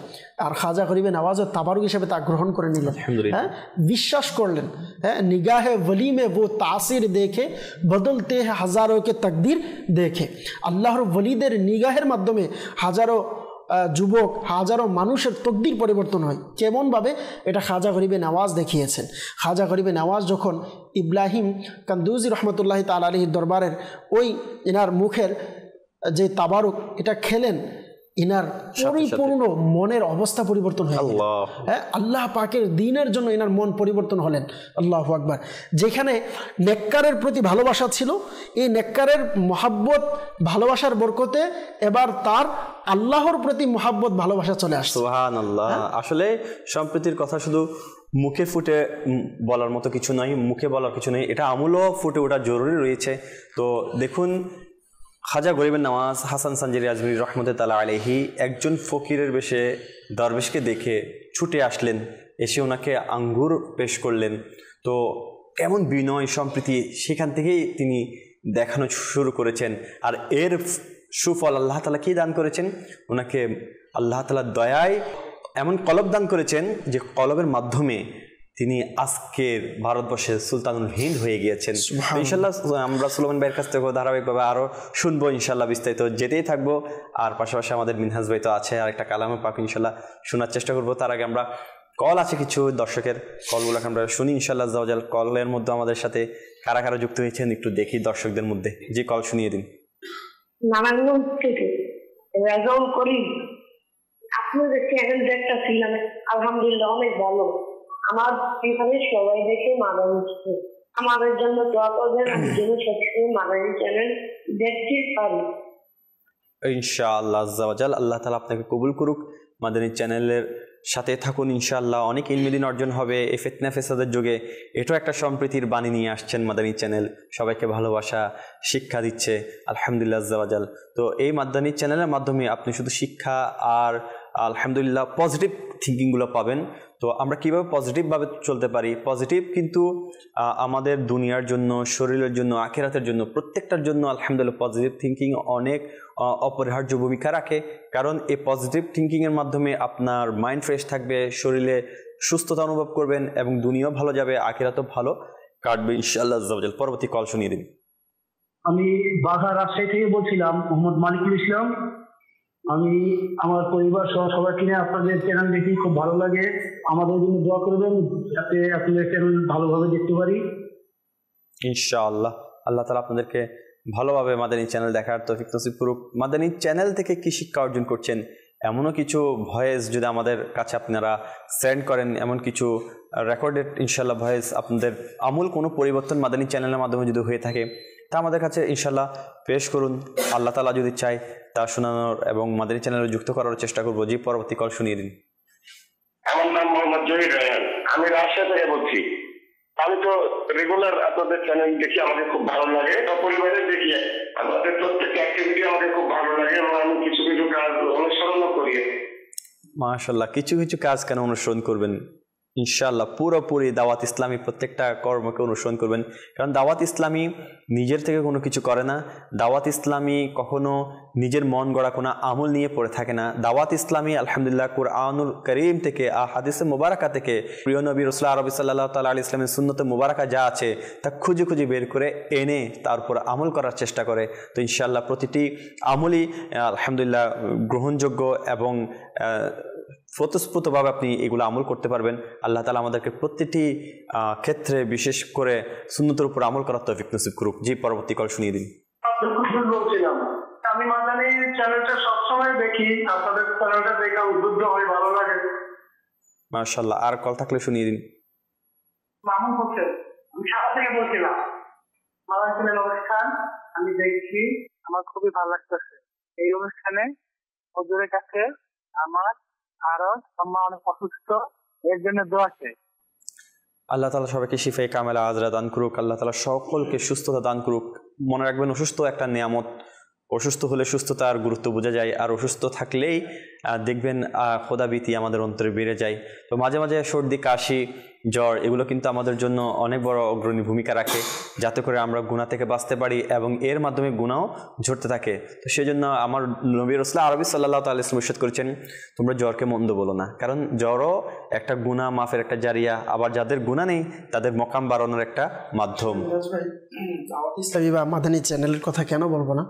আর খাজা গরিবে নওয়াজও তাবারুক হিসাবে তা গ্রহণ করে নিলেন, হ্যাঁ, বিশ্বাস করলেন। হ্যাঁ, নিগাহে ওলি মে वो তাসির দেখে বদলতে हैं হাজারোं के তকদির দেখে। আল্লাহর ওলিদের নিগাহের মাধ্যমে হাজারো যুবক, হাজারো মানুষের তকদির পরিবর্তন হয়। কেমনভাবে? এটা খাজা গরিবে নওয়াজ দেখিয়েছেন। খাজা গরিবে নওয়াজ যখন ইব্রাহিম কান্দুজি রহমতুল্লাহ তাআলা আলাইহির দরবারের ওই এনার মুখের যে তাবারুক এটা খেলেন, ইনার পরিপূর্ণ মনের অবস্থা পরিবর্তন হয়ে গেল। হ্যাঁ, আল্লাহ পাকের দ্বীনের জন্য ইনার মন পরিবর্তন হলেন। আল্লাহু আকবার। যেখানে নেককারের প্রতি ভালোবাসা ছিল, এই নেককারের মহাব্বত ভালোবাসার বরকতে এবার তার আল্লাহর প্রতি মহাব্বত ভালোবাসা চলে আসছে। সুবহানাল্লাহ। আসলে সম্প্রীতির কথা শুধু মুখে ফুটে বলার মতো কিছু নয়, মুখে বলার কিছু নেই, এটা আমলও ফুটে ওঠা জরুরি রয়েছে। তো দেখুন, খাজা গরিবের নওয়াজ হাসান সানজারি আজমিরি রহমতুল্লাহ আলাইহি একজন ফকিরের বেশে দরবেশকে দেখে ছুটে আসলেন, এসে ওনাকে আঙ্গুর পেশ করলেন। তো কেমন বিনয় সম্প্রীতি সেখান থেকেই তিনি দেখানো শুরু করেছেন। আর এর সুফল আল্লাহ তাআলা কি দান করেছেন? ওনাকে আল্লাহ তাআলা দয়ায় এমন কলব দান করেছেন যে কলবের মাধ্যমে তিনি আজকের ভারতবর্ষের সুলতানুল হিন্দ হয়ে গিয়েছেন। ইনশাল্লাহ আমরা সুলেমান ভাইয়ের কাছ থেকে ধারাবাহিকভাবে আরও শুনবো ইনশাল্লাহ, বিস্তারিত যেতেই থাকবো। আর পাশাপাশি আমাদের মিনহাজ ভাই তো আছে, আর একটা কালামে পাক ইনশাল্লাহ শোনার চেষ্টা করবো। তার আগে আমরা কল আছে কিছু দর্শকের, কলগুলোকে আমরা শুনি ইনশাল্লাহ আজ্জাওয়াজাল। কলের মধ্যে আমাদের সাথে কারা কারা যুক্ত হয়েছেন একটু দেখি দর্শকদের মধ্যে। যে কল শুনিয়ে দিন। নারায়ণগঞ্জ থেকে রেজাউল করিম। আপনাদের চ্যানেল দেখতে ছিলাম, আলহামদুলিল্লাহ অনেক ভালো। আমার এখানে সবাই দেখে মারা হচ্ছে, আমাদের জন্য দোয়া করবেন, আমি যেন সবসময় মাদানী চ্যানেল দেখতে পারি ইনশাআল্লাহ আজ্জাওয়াজাল। আল্লাহ তাআলা আপনাকে কবুল করুক, মাদানী চ্যানেলের সাথে থাকুন ইনশাআল্লাহ। অনেক ইলমিদিন অর্জন হবে এই ফিতনা ফেসাদের যুগে। এটাও একটা সম্প্রীতির বাণী নিয়ে আসছেন মাদানী চ্যানেল, সবাইকে ভালোবাসা শিক্ষা দিচ্ছে আলহামদুলিল্লাহ আজ্জাওয়াজাল। তো এই মাদানী চ্যানেলের মাধ্যমে আপনি শুধু শিক্ষা আর আলহামদুলিল্লাহ পজিটিভ থিঙ্কিংগুলো পাবেন। তো আমরা কীভাবে পজিটিভভাবে চলতে পারি? পজিটিভ কিন্তু আমাদের দুনিয়ার জন্য, শরীরের জন্য, আখিরাতের জন্য, প্রত্যেকটার জন্য আলহামদুলিল্লাহ পজিটিভ থিঙ্কিং অনেক অপরিহার্য ভূমিকা রাখে। কারণ এই পজিটিভ থিঙ্কিংয়ের মাধ্যমে আপনার মাইন্ড ফ্রেশ থাকবে, শরীরে সুস্থতা অনুভব করবেন এবং দুনিয়াও ভালো যাবে, আখিরাতও ভালো কাটবে ইনশাআল্লাহ আজ্জাওয়াজাল। পরবর্তী কল শুনিয়ে দিন। আমি বাঘা রাজশাহী থেকে বলছিলাম, মোহাম্মদ মালিকুল ইসলাম। আমি আমার পরিবার সহ সবাইকে নিয়ে আপনাদের চ্যানেল দেখি, খুব ভালো লাগে। আমাদের জন্য দোয়া করবেন যাতে আপনাদের চ্যানেল ভালোভাবে দেখতে পারি ইনশাআল্লাহ। আল্লাহ তাআলা আপনাদেরকে ভালোভাবে মাদানী চ্যানেল দেখার তৌফিক নসিব করুক। মাদানী চ্যানেল থেকে কি শিক্ষা অর্জন করছেন এমনও কিছু ভয়েস যদি আমাদের কাছে আপনারা সেন্ড করেন, এমন কিছু রেকর্ডেড ইনশাআল্লাহ ভয়েস আপনাদের আমূল কোনো পরিবর্তন মাদানী চ্যানেলের মাধ্যমে যদি হয়ে থাকে তা আমাদের কাছে ইনশাআল্লাহ পেশ করুন। আল্লাহ তাআলা যদি চায় তা শোনানোর এবং মাদানী চ্যানেলে যুক্ত করার চেষ্টা করবো। জি, পরবর্তী কল শুনিয়ে দিন। আমার নাম মোহাম্মদ জহির রায়হান, আমি রাজশাহী থেকে বলছি। আমি তো রেগুলার আপনাদের চ্যানেল দেখি, আমাকে খুব ভালো লাগে। পরিবারে দেখি আপনাদের প্রত্যেক অ্যাক্টিভিটি আমাকে খুব ভালো লাগে এবং আমি কিছু কিছু কাজ অনুসরণ করি। মাশাআল্লাহ। কিছু কিছু কাজ কেন অনুসরণ করবেন? ইনশাআল্লাহ পুরোপুরি দাওয়াত ইসলামী প্রত্যেকটা কর্মকে অনুসরণ করবেন। কারণ দাওয়াত ইসলামী নিজের থেকে কোনো কিছু করে না। দাওয়াত ইসলামী কখনো নিজের মন গড়া কোনো আমল নিয়ে পড়ে থাকে না। দাওয়াত ইসলামী আলহামদুলিল্লাহ কুরআনুল কারীম থেকে, হাদিসে মুবারাকা থেকে, প্রিয় নবী রাসূলুল্লাহ আরবি সাল্লাল্লাহু তাআলা আলাইহি ইসলামের সুন্নতে মুবারাকা যা আছে তা খুঁজে খুঁজে বের করে এনে তারপর আমল করার চেষ্টা করে। তো ইনশাআল্লাহ প্রতিটি আমলই আলহামদুলিল্লাহ গ্রহণযোগ্য এবং স্বতঃস্ফূর্তভাবে আপনি এগুলো আমল করতে পারবেন। আল্লাহ তাআলা আমাদেরকে প্রতিটি ক্ষেত্রে বিশেষ করে সুন্নতের উপর আমল করার তৌফিক নসিব করুক। জি, পরবর্তী কল শুনিয়ে দিন। বলছিলাম, আমি মাদানী চ্যানেলটা সবসময় দেখি, আপনাদের চ্যানেলটা দেখে উদ্বুদ্ধ হয়ে ভালো লাগে। মাশাআল্লাহ। আর কল থাকলে শুনিয়ে দিন। মামুন হোসেন, আমি ঢাকা থেকে বলছিলাম। মাদানী চ্যানেল অনুষ্ঠান আমি দেখছি, আমার খুবই ভালো লাগতেছে। এই অনুষ্ঠানে হুজুরের কাছে আমার আরো আম্মা অনেক অসুস্থ, এর জন্য দোয়া চাই। আল্লাহ তাআলা সবাইকে শিফায়ে কামেলা আজরা দান করুক। আল্লাহ তাআলা সকলকে সুস্থতা দান করুক। মনে রাখবেন, অসুস্থ একটা নিয়ামত। অসুস্থ হলে সুস্থতার গুরুত্ব বোঝা যায়, আর অসুস্থ থাকলেই দেখবেন খোদাভীতি আমাদের অন্তরে বেড়ে যায়। তো মাঝে মাঝে সর্দি, কাশি, জ্বর এগুলো কিন্তু আমাদের জন্য অনেক বড় অগ্রণী ভূমিকা রাখে, যাতে করে আমরা গুনাহ থেকে বাঁচতে পারি এবং এর মাধ্যমে গুনাহও ঝরতে থাকে। তো সেই জন্য আমার নবী রাসূলুল্লাহ আরবি সাল্লাল্লাহু আলাইহি ওয়াসাল্লাম ইরশাদ করেছেন, তোমরা জ্বরকে মন্দ বলো না, কারণ জ্বরও একটা গুনাহ মাফের একটা জারিয়া, আবার যাদের গুনাহ নেই তাদের মকাম বাড়ানোর একটা মাধ্যম। ইসলামী বা মাদানী চ্যানেলের কথা কেন বলবো না?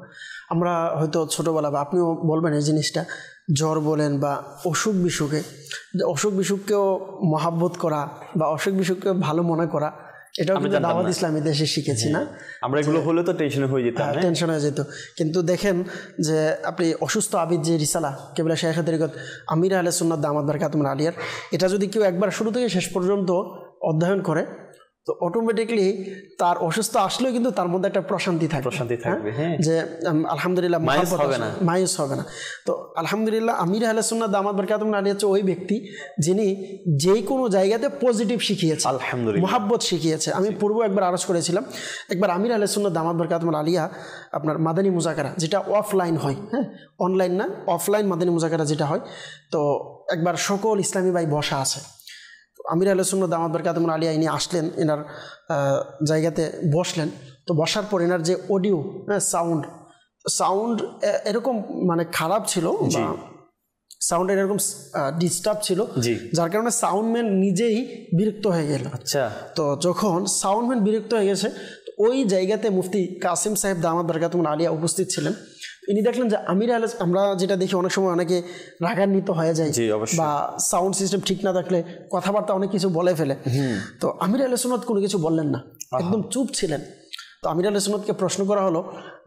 আমরা হয়তো ছোটোবেলা, বা আপনিও বলবেন এই জিনিসটা, জ্বর বলেন বা অসুখ বিসুখে, অসুখ বিসুখকেও মহাব্বত করা বা অসুখ বিসুখকে ভালো মনে করা, এটাও কিন্তু দাওয়াত ইসলামী দেশে শিখেছি না আমরা, এগুলো হলে তো টেনশন হয়ে যেত, টেনশন হয়ে যেত। কিন্তু দেখেন যে আপনি অসুস্থ আবিদ যে রিসালা কেবলা শেখ তরিকত আমির আহলে সুন্নাত দামাত বারকাতুহুম আলিয়ার, এটা যদি কেউ একবার শুরু থেকে শেষ পর্যন্ত অধ্যয়ন করে তো অটোমেটিকলি তার অসুস্থ আসলেও কিন্তু তার মধ্যে একটা প্রশান্তি থাকবে, যে আলহামদুলিল্লাহ মায়ুস হবে না। তো আলহামদুলিল্লাহ আমির আহলে সুন্নাত দামাত বারকাতুহুম আলিয়া হচ্ছে ওই ব্যক্তি যিনি যে কোনো জায়গাতে পজিটিভ শিখিয়েছে, আলহামদুলিল্লাহ মুহাব্বত শিখিয়েছে। আমি পূর্ব একবার আরজ করেছিলাম, একবার আমির আহলে সুন্নাত দামাত বারকাতুহুম আলিয়া আপনার মাদানী মুজাকারা যেটা অফলাইন হয়, অনলাইন না, অফলাইন মাদানী মুজাকারা যেটা হয়, তো একবার সকল ইসলামী ভাই বসা আছে, আমির আহলে সুন্নাত দামাত বারকাতুহুম আলিয়া ইনি আসলেন, এনার জায়গাতে বসলেন। তো বসার পর এনার যে অডিও সাউন্ড এরকম মানে খারাপ ছিল, সাউন্ডের এরকম ডিস্টার্ব ছিল, যার কারণে সাউন্ডম্যান নিজেই বিরক্ত হয়ে গেল। আচ্ছা, তো যখন সাউন্ডম্যান বিরক্ত হয়ে গেছে, ওই জায়গাতে মুফতি কাসিম সাহেব দামাত বারকাতুহুম আলিয়া উপস্থিত ছিলেন। ইনি দেখলেন যে আমির আহলে, আমরা যেটা দেখি অনেক সময় অনেকে রাগান্বিত হয়ে যায় বা সাউন্ড সিস্টেম ঠিক না থাকলে কথাবার্তা অনেক কিছু বলে ফেলে, তো আমির আহলে সুন্নাত কোনো কিছু বললেন না, একদম চুপ ছিলেন। তো আমির আহলে সুন্নাতকে প্রশ্ন করা হলো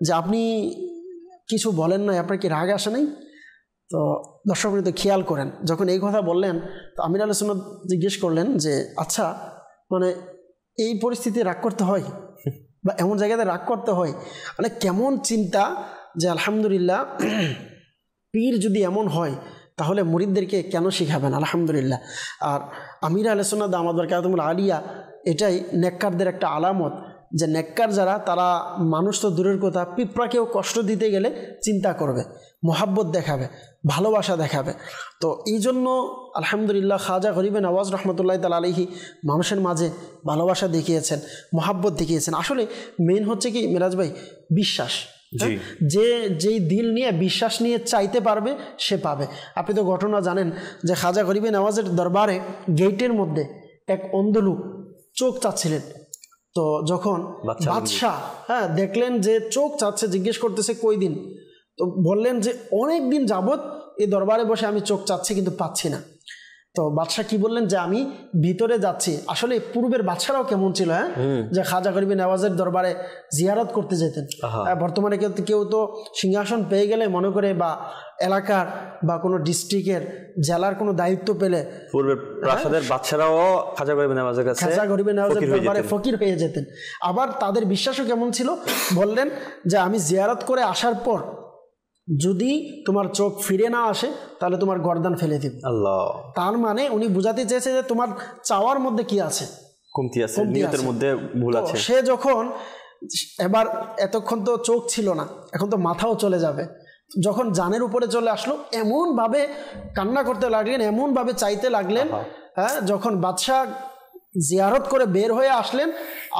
যে আপনি কিছু বলেন না, আপনার কি রাগ আসে নাই? তো দর্শক তো খেয়াল করেন, যখন এই কথা বললেন তো আমির আহলে সুন্নাত জিজ্ঞেস করলেন যে আচ্ছা, মানে এই পরিস্থিতি রাগ করতে হয় বা এমন জায়গাতে রাগ করতে হয়, মানে কেমন চিন্তা যে আলহামদুলিল্লাহ পীর যদি এমন হয় তাহলে মুরিদদেরকে কেন শিখাবেন? আলহামদুলিল্লাহ। আর আমির আহলে সুন্নাত দামাত বারকাতুহুম আলিয়া এটাই নেককারদের একটা আলামত, যে নেককার যারা, তারা মানুষ তো দূরের কথা, পিঁপড়াকেও কষ্ট দিতে গেলে চিন্তা করবে, মোহাব্বত দেখাবে, ভালোবাসা দেখাবে। তো এই জন্য আলহামদুলিল্লাহ খাজা গরিবে নওয়াজ রহমতুল্লাহ তাআলা আলাইহি মানুষের মাঝে ভালোবাসা দেখিয়েছেন, মোহাব্বত দেখিয়েছেন। আসলে মেন হচ্ছে কি মিরাজ ভাই, বিশ্বাস। যেই দিল নিয়ে বিশ্বাস নিয়ে চাইতে পারবে সে পাবে। আপনি তো ঘটনা জানেন যে খাজা গরিবে নওয়াজের দরবারে গেটের মধ্যে এক অন্ধ লোক চোখ চাচ্ছিলেন। তো যখন বাদশাহ দেখলেন যে চোখ চাচ্ছে, জিজ্ঞেস করতেছে কই দিন, তো বললেন যে অনেক দিন যাবত এই দরবারে বসে আমি চোখ চাচ্ছি কিন্তু পাচ্ছি না। তো বাদশাহ কি বললেন যে আমি ভিতরে যাচ্ছি। আসলে পূর্বের বাদশারাও কেমন ছিল, যে খাজা গরিবে নওয়াজের দরবারে জিয়ারত করতে যেতেন। বর্তমানে কেউ তো সিংহাসন পেয়ে গেলে মনে করে, বা এলাকার বা কোনো ডিস্ট্রিক্টের জেলার কোনো দায়িত্ব পেলে পূর্বের প্রাসাদের বাদশারাও খাজা গরিবে নওয়াজের কাছে, খাজা গরিবে নওয়াজের দরবারে ফকির হয়ে যেতেন। আবার তাদের বিশ্বাসও কেমন ছিল, বললেন যে আমি জিয়ারত করে আসার পর যদি তোমার চোখ ফিরে না আসে তাহলে তোমার গর্দান ফেলে দিব। আল্লাহ, তার মানে উনি বুঝাতে চেয়েছে যে তোমার চাওয়ার মধ্যে কি আছে, কমতি আছে, নিয়তের মধ্যে ভুল আছে। সে যখন এবার এতক্ষণ তো চোখ ছিল না, এখন তো মাথাও চলে যাবে, যখন জানের উপরে চলে আসলো এমন ভাবে কান্না করতে লাগলেন, এমন ভাবে চাইতে লাগলেন, যখন বাদশাহ জিয়ারত করে বের হয়ে আসলেন,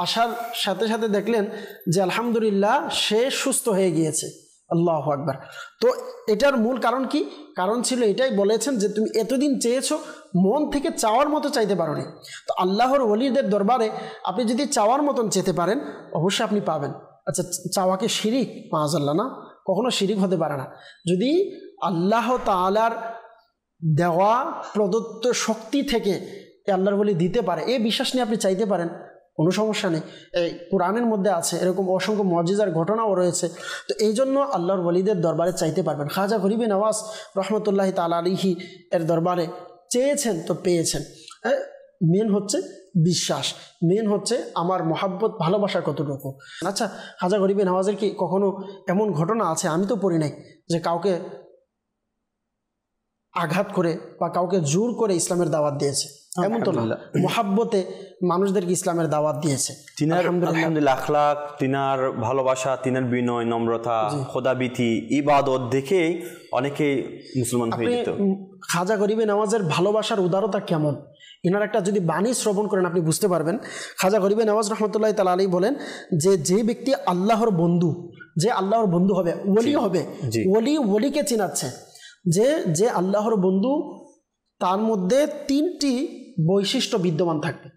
আসার সাথে সাথে দেখলেন যে আলহামদুলিল্লাহ সে সুস্থ হয়ে গিয়েছে। আল্লাহু আকবার। তো এটার মূল কারণ কি? কারণ ছিল এটাই, বলেছেন যে তুমি এতদিন চেয়েছো, মন থেকে চাওয়ার মতো চাইতে পারো নি। তো আল্লাহর ওলিদের দরবারে আপনি যদি চাওয়ার মতন চেতে পারেন অবশ্যই আপনি পাবেন। আচ্ছা, চাওয়াকে শিরিক? মাআযাল্লাহ, না, কখনো শিরিক হতে পারে না। যদি আল্লাহ তাআলার দেওয়া প্রদত্ত শক্তি থেকে আল্লাহর ওলি দিতে পারে, এই বিশ্বাস নিয়ে আপনি চাইতে পারেন, কোনো সমস্যা নেই। এই কোরআনের মধ্যে আছে, এরকম অসংখ্য মুজিজার ঘটনাও রয়েছে। তো এই জন্য আল্লাহর ওলিদের দরবারে চাইতে পারবেন। খাজা গরিবে নওয়াজ রহমতুল্লাহ তাআলা আলাইহি এর দরবারে চেয়েছেন তো পেয়েছেন। মেন হচ্ছে বিশ্বাস, মেন হচ্ছে আমার মহাব্বত, ভালোবাসা কতটুকু। আচ্ছা, খাজা গরিবে নওয়াজের কি কখনো এমন ঘটনা আছে, আমি তো পড়ি নাই, যে কাউকে আঘাত করে বা কাউকে জোর করে ইসলামের দাওয়াত দিয়েছে? এমন তো না, মুহাব্বতে মানুষদেরকে ইসলামের দাওয়াত দিয়েছে। আলহামদুলিল্লাহ আখলাক, তিনার ভালোবাসা, তিনার বিনয়, নম্রতা, খোদাবিধি, ইবাদত দেখে অনেকেই মুসলমান হয়ে যেত। খাজা গরিবে নওয়াজের ভালোবাসার উদারতা কেমন, এনার একটা যদি বাণী শ্রবণ করেন আপনি বুঝতে পারবেন। খাজা গরিবে নওয়াজ রহমতুল্লাহ তাআলা আলাইহি বলেন যে ব্যক্তি আল্লাহর বন্ধু, যে আল্লাহর বন্ধু হবে, ওলি হবে, ওলিকে চিনাচ্ছে, যে আল্লাহর বন্ধু, তার মধ্যে 3টি বৈশিষ্ট্য বিদ্যমান থাকবে।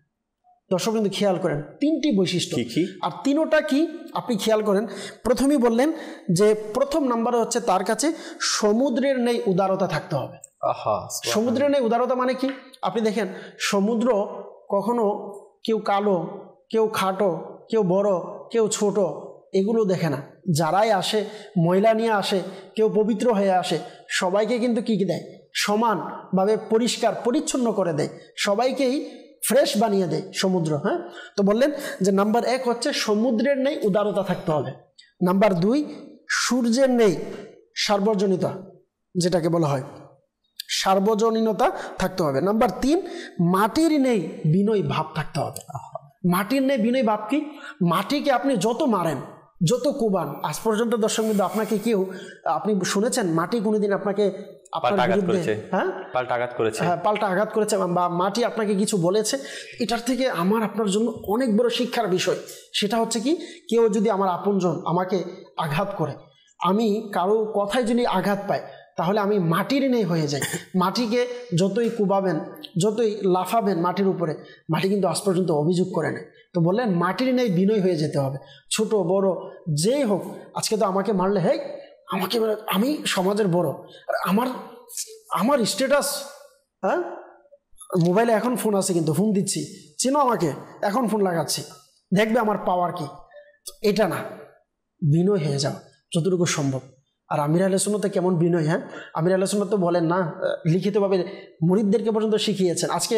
দর্শক কিন্তু খেয়াল করেন, 3টি বৈশিষ্ট্য, আর 3টা কি আপনি খেয়াল করেন। প্রথমেই বললেন যে প্রথম নাম্বারে হচ্ছে তার কাছে সমুদ্রের ন্যায় উদারতা থাকতে হবে। সমুদ্রের ন্যায় উদারতা মানে কি? আপনি দেখেন সমুদ্র কখনো কেউ কালো, কেউ খাটো, কেউ বড়, কেউ ছোট, এগুলো দেখে না। যারাই আসে, ময়লা নিয়ে আসে, কেউ পবিত্র হয়ে আসে, সবাইকে কিন্তু কী দেয়, সমানভাবে পরিষ্কার পরিচ্ছন্ন করে দেয়, সবাইকেই ফ্রেশ বানিয়ে দেয় সমুদ্র। হ্যাঁ, তো বললেন যে নাম্বার 1 হচ্ছে সমুদ্রের নেই উদারতা থাকতে হবে। নাম্বার 2 সূর্যের নেই সার্বজনীনতা, যেটাকে বলা হয় সার্বজনীনতা থাকতে হবে। নাম্বার 3 মাটির নেই বিনয় ভাব থাকতে হবে। মাটির নেই বিনয় ভাব কি? মাটিকে আপনি যত মারেন, যত কোবান, আজ পর্যন্ত দর্শক বিন্দু আপনাকে কেউ, আপনি শুনেছেন মাটি কোনোদিন আপনাকে পাল্টা আঘাত করেছে বা মাটি আপনাকে কিছু বলেছে? এটার থেকে আমার আপনার জন্য অনেক বড় শিক্ষার বিষয়। সেটা হচ্ছে কি, কেউ যদি আমার আপনজন আমাকে আঘাত করে, আমি কারো কথায় যদি আঘাত পাই, তাহলে আমি মাটির নেই হয়ে যাই। মাটিকে যতই কুবাবেন, যতই লাফাবেন মাটির উপরে, মাটি কিন্তু আজ পর্যন্ত অভিযোগ করে নেয়। তো বললেন মাটির নেই বিনয় হয়ে যেতে হবে, ছোট বড় যেই হোক। আজকে তো আমাকে মারলে, হেই আমাকে, আমি সমাজের বড়, আর আমার স্ট্যাটাস, হ্যাঁ মোবাইলে এখন ফোন আছে, কিন্তু ফোন দিচ্ছি, চিনো আমাকে, এখন ফোন লাগাচ্ছি, দেখবে আমার পাওয়ার কি। এটা না, বিনয় হয়ে যাও যতটুকু সম্ভব। আর আমির আহলে সুন্নাতে কেমন বিনয়? হ্যাঁ, আমির আহলে সুন্নাত তো বলেন না, লিখিতভাবে মুরিদদেরকে পর্যন্ত শিখিয়েছেন। আজকে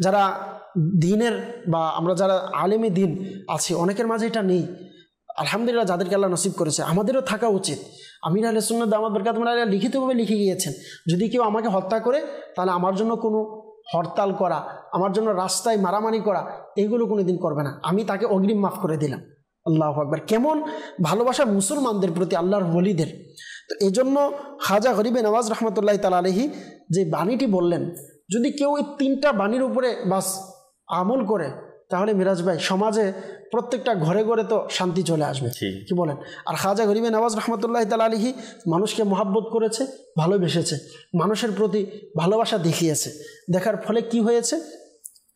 যারা দিনের বা আমরা যারা আলেমে দিন আছি, অনেকের মাঝে এটা নেই। আলহামদুলিল্লাহ, যাদেরকে আল্লাহ নসিব করেছে, আমাদেরও থাকা উচিত। আমির আহলে সুন্নাত দামাত বরকাতুহুম আলাইহি লিখিতভাবে লিখে গিয়েছেন, যদি কেউ আমাকে হত্যা করে, তাহলে আমার জন্য কোনো হরতাল করা, আমার জন্য রাস্তায় মারামারি করা, এগুলো কোনো দিন করবে না, আমি তাকে অগ্রিম মাফ করে দিলাম। আল্লাহু আকবার! কেমন ভালোবাসা মুসলমানদের প্রতি, আল্লাহর ওলিদের। তো এই জন্য খাজা গরিবে নওয়াজ রহমতুল্লাহ তাআলা আলাইহি যে বাণীটি বললেন, যদি কেউ এই 3টা বাণীর উপরে বাস আমল করে, তাহলে মিরাজ ভাই সমাজে প্রত্যেকটা ঘরে ঘরে তো শান্তি চলে আসবে। কি বলেন? আর খাজা গরিবে নওয়াজ রহমতুল্লাহ তাআলা আলাইহি মানুষকে মহাব্বত করেছে, ভালোবেসেছে, মানুষের প্রতি ভালোবাসা দেখিয়েছে। দেখার ফলে কি হয়েছে,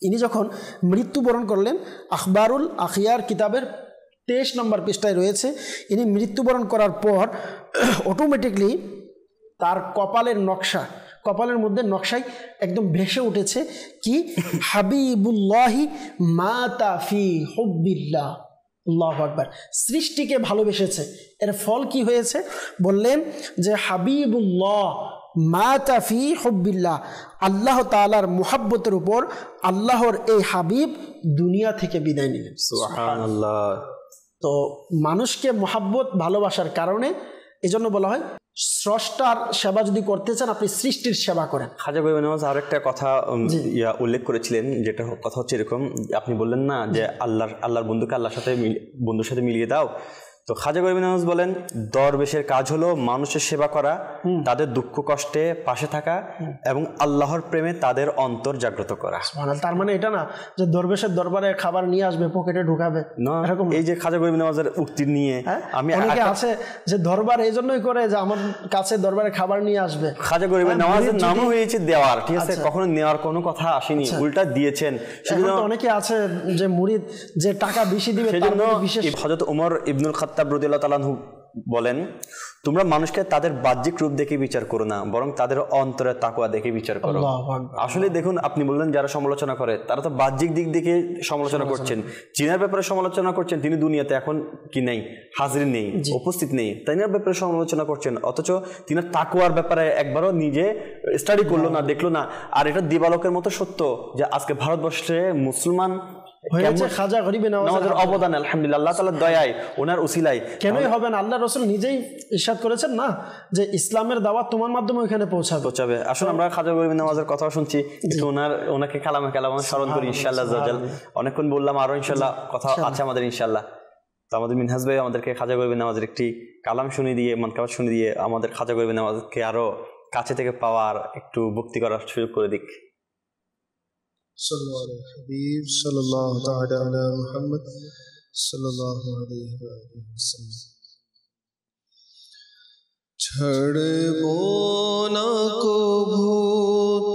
ইনি যখন মৃত্যুবরণ করলেন, আখবারুল আখিয়ার কিতাবের 23 নম্বর পৃষ্ঠায় রয়েছে, ইনি মৃত্যুবরণ করার পর অটোমেটিকলি তার কপালের মধ্যে নকশায় একদম ভেসে উঠেছে কি, হাবিবুল্লাহি মাতা ফি হুব্বিল্লাহ। আল্লাহু আকবার! সৃষ্টিকে ভালোবেসেছে। এর ফল কি হয়েছে? বললেন যে হাবিবুল্লাহ মাতা ফি হুব্বিল্লাহ, আল্লাহ তাআলার মুহাব্বতের উপর আল্লাহর এই হাবিব দুনিয়া থেকে বিদায় নিলেন। সুবহানাল্লাহ! তো মানুষকে মহাব্বত ভালোবাসার কারণে এজন্য বলা হয়, স্রষ্টার সেবা যদি করতে চান, আপনি সৃষ্টির সেবা করেন। খাজা গরিবে নওয়াজ আর একটা কথা উল্লেখ করেছিলেন, যেটা কথা হচ্ছে এরকম, আপনি বললেন না যে আল্লাহর বন্ধুকে বন্ধুর সাথে মিলিয়ে দাও। তো খাজা গরিবে নওয়াজ বলেন, দরবেশের কাজ হলো মানুষের সেবা করা, তাদের দুঃখ কষ্টে পাশে থাকা এবং আল্লাহর প্রেমে তাদের অন্তর জাগ্রত করা। তার মানে এটা না যে দরবেশের দরবারে খাবার নিয়ে আসবে, পকেটে ঢুকাবে, এরকম। এই যে খাজা গরিবে নওয়াজের উক্তি নিয়ে আমি, অনেকে আছে যে দরবার এই জন্যই করে যে আমার কাছে দরবারে খাবার নিয়ে আসবে। খাজা গরিবে নওয়াজের নামও হয়েছে দেওয়ার, ঠিক আছে, কখনো নেওয়ার কোনো কথা আসেনি, উল্টা দিয়েছেন। অনেকে আছে যে মুরিদ যে টাকা বেশি দিবে, সেজন্য হযরত ওমর ইবনুল খাত্তাব রাদিয়াল্লাহু তাআলা আনহু বলেন, তোমরা মানুষকে তাদের বাহ্যিক রূপ দেখে বিচার করো না, বরং তাদের অন্তরের তাকওয়া দেখে বিচার করো। আসলে দেখুন, আপনি বললেন যারা সমালোচনা করে, তারা তো বাহ্যিক দিক দেখে সমালোচনা করছেন, চীনের ব্যাপারে সমালোচনা করছেন, তিনি দুনিয়াতে এখন কি নেই, হাজির নেই, উপস্থিত নেই, তাইনার ব্যাপারে সমালোচনা করছেন, অথচ তিনি তাকওয়ার ব্যাপারে একবারও নিজে স্টাডি করলো না, দেখলো না। আর এটা দিবালোকের মতো সত্য যে আজকে ভারতবর্ষে মুসলমান খাজা গরিবে নওয়াজের অবদান আলহামদুলিল্লাহ, আল্লাহ তাআলার দয়ায়, ওনার উসিলায়। কেনই হবে না, আল্লাহ রাসূল নিজেই ইরশাদ করেছেন না যে ইসলামের দাওয়াত তোমার মাধ্যমে ওখানে পৌঁছাবে। আসুন আমরা খাজা গরিবে নওয়াজের কথা শুনছি, একটু ওনাকে কালাম স্মরণ করি ইনশাআল্লাহ। অনেকক্ষণ বললাম, আরো ইনশাআল্লাহ কথা আছে আমাদের ইনশাআল্লাহ। তো আমাদের মিনহাজ ভাই আমাদেরকে খাজা গরিবে নওয়াজের একটি কালাম শুনিয়ে দিয়ে, মানকাবাত শুনিয়ে দিয়ে আমাদের খাজা গরিবে নওয়াজকে আরো কাছে থেকে পাওয়ার একটু ভক্তি করার সুযোগ করে দিক। সাল্লাল্লাহু আলাইহি হাবিব সাল্লাল্লাহু তাআলা আলা মুহাম্মদ সাল্লাল্লাহু আলাইহি ওয়াসাল্লাম। ছাড়বো না কভু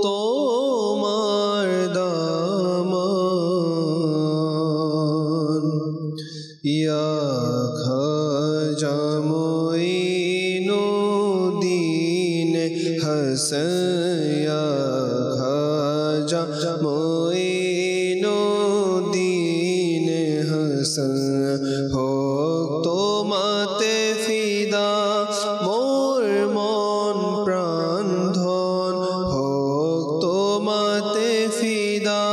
তোমার দামান, ইয়া খাজা মুঈনুদ্দিন হাসান, ইয়া খাজা মুঈনুদ্দিন হাসান হোক তোমাতে ফিদা মোর মন প্রাণ ধন হোক তোমাতে ফিদা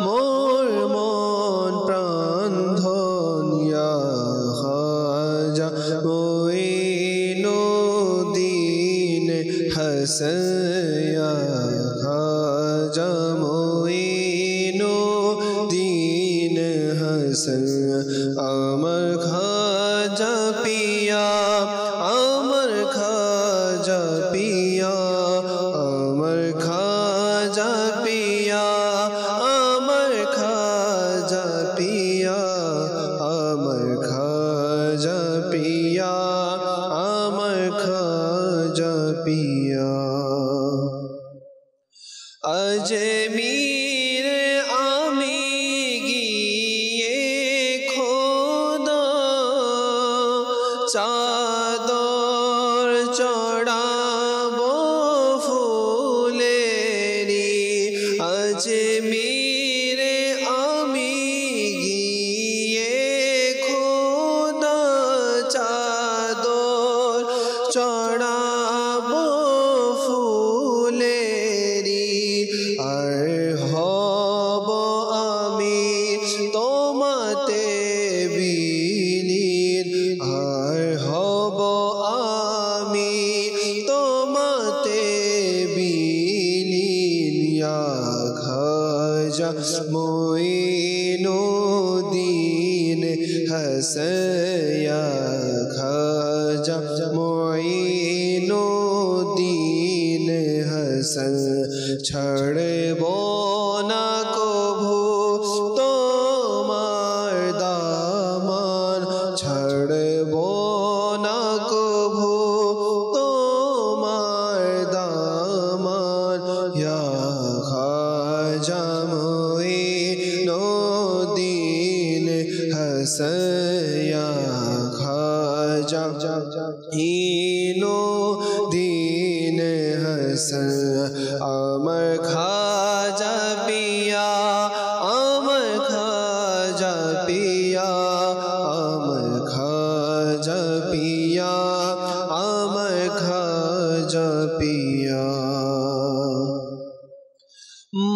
মোর মন প্রাণ ধন ইয়া খাজা মুঈনুদ্দিন হাসান ইয়া খাজা মুঈনুদ্দিন হাসান আমার খাজা পিয়া আমার খাজা পিয়া আমার খাজা পিয়া আমার খাজা পিয়া আমার খাজা পিয়া আমার খাজা পিয়া আজমির আমি গিয়ে খোদা চাদর চড়াবো ফুলেরি আজমির আমি গিয়ে খোদা চাদর চড়াবো ফুলেরি আর হব আমি তোমাতে বিলীন আর হব আমি তোমাতে বিলীন ইয়া খাজা মুঈনুদ্দিন হাসান ইয়া খাজা মুঈনুদ্দিন হাসান ছাড়ব না কভু তোমার দামান ছাড়ব না কভু তোমার দামান ইয়া খাজা মুঈনুদ্দিন হাসান ইয়া খাজা মুঈনুদ্দিন হাসান আমার খাজা পিয়া আমার খাজা পিয়া আমার খাজা পিয়া আমার খাজা পিয়া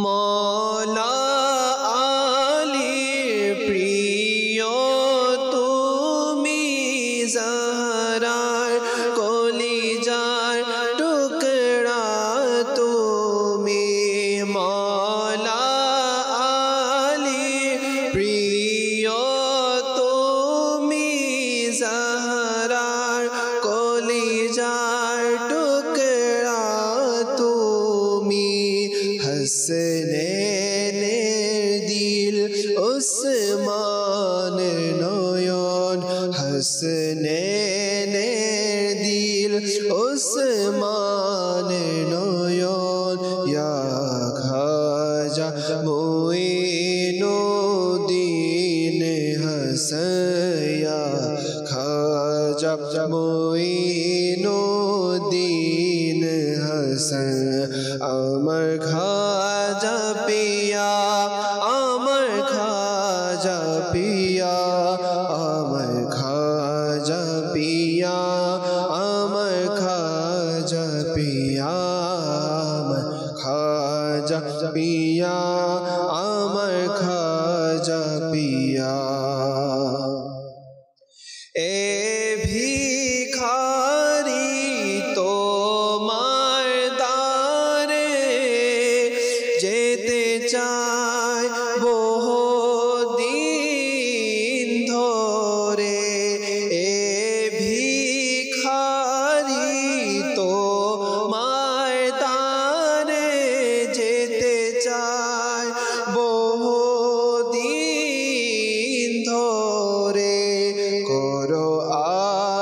মৌলা আলীর প্রিয় তুমি জাহরার কলিজার টুকরা তুমি মৌলা আলীর প্রিয় তুমি জাহরার কলিজার টুকরা তুমি হাসনেনের দিল উসমানের নয়ন হাসনেনের দিল উসমানের নয়ন ইয়া খাজা মুঈনুদ্দিন হাসান ইয়া খাজা মুঈনুদ্দিন হাসান আমার খাজা পিয়া আমার খাজা পিয়া আমার খাজা পিয়া আমার খাজা পিয়া আমার খাজা পিয়া আমার খাজা পিয়া এ ভিখারি তোমার দ্বারে যেতে চায় বহুদিন ধরে এ ভিখারি তোমার দ্বারে যেতে চায় বহুদিন ধরে করো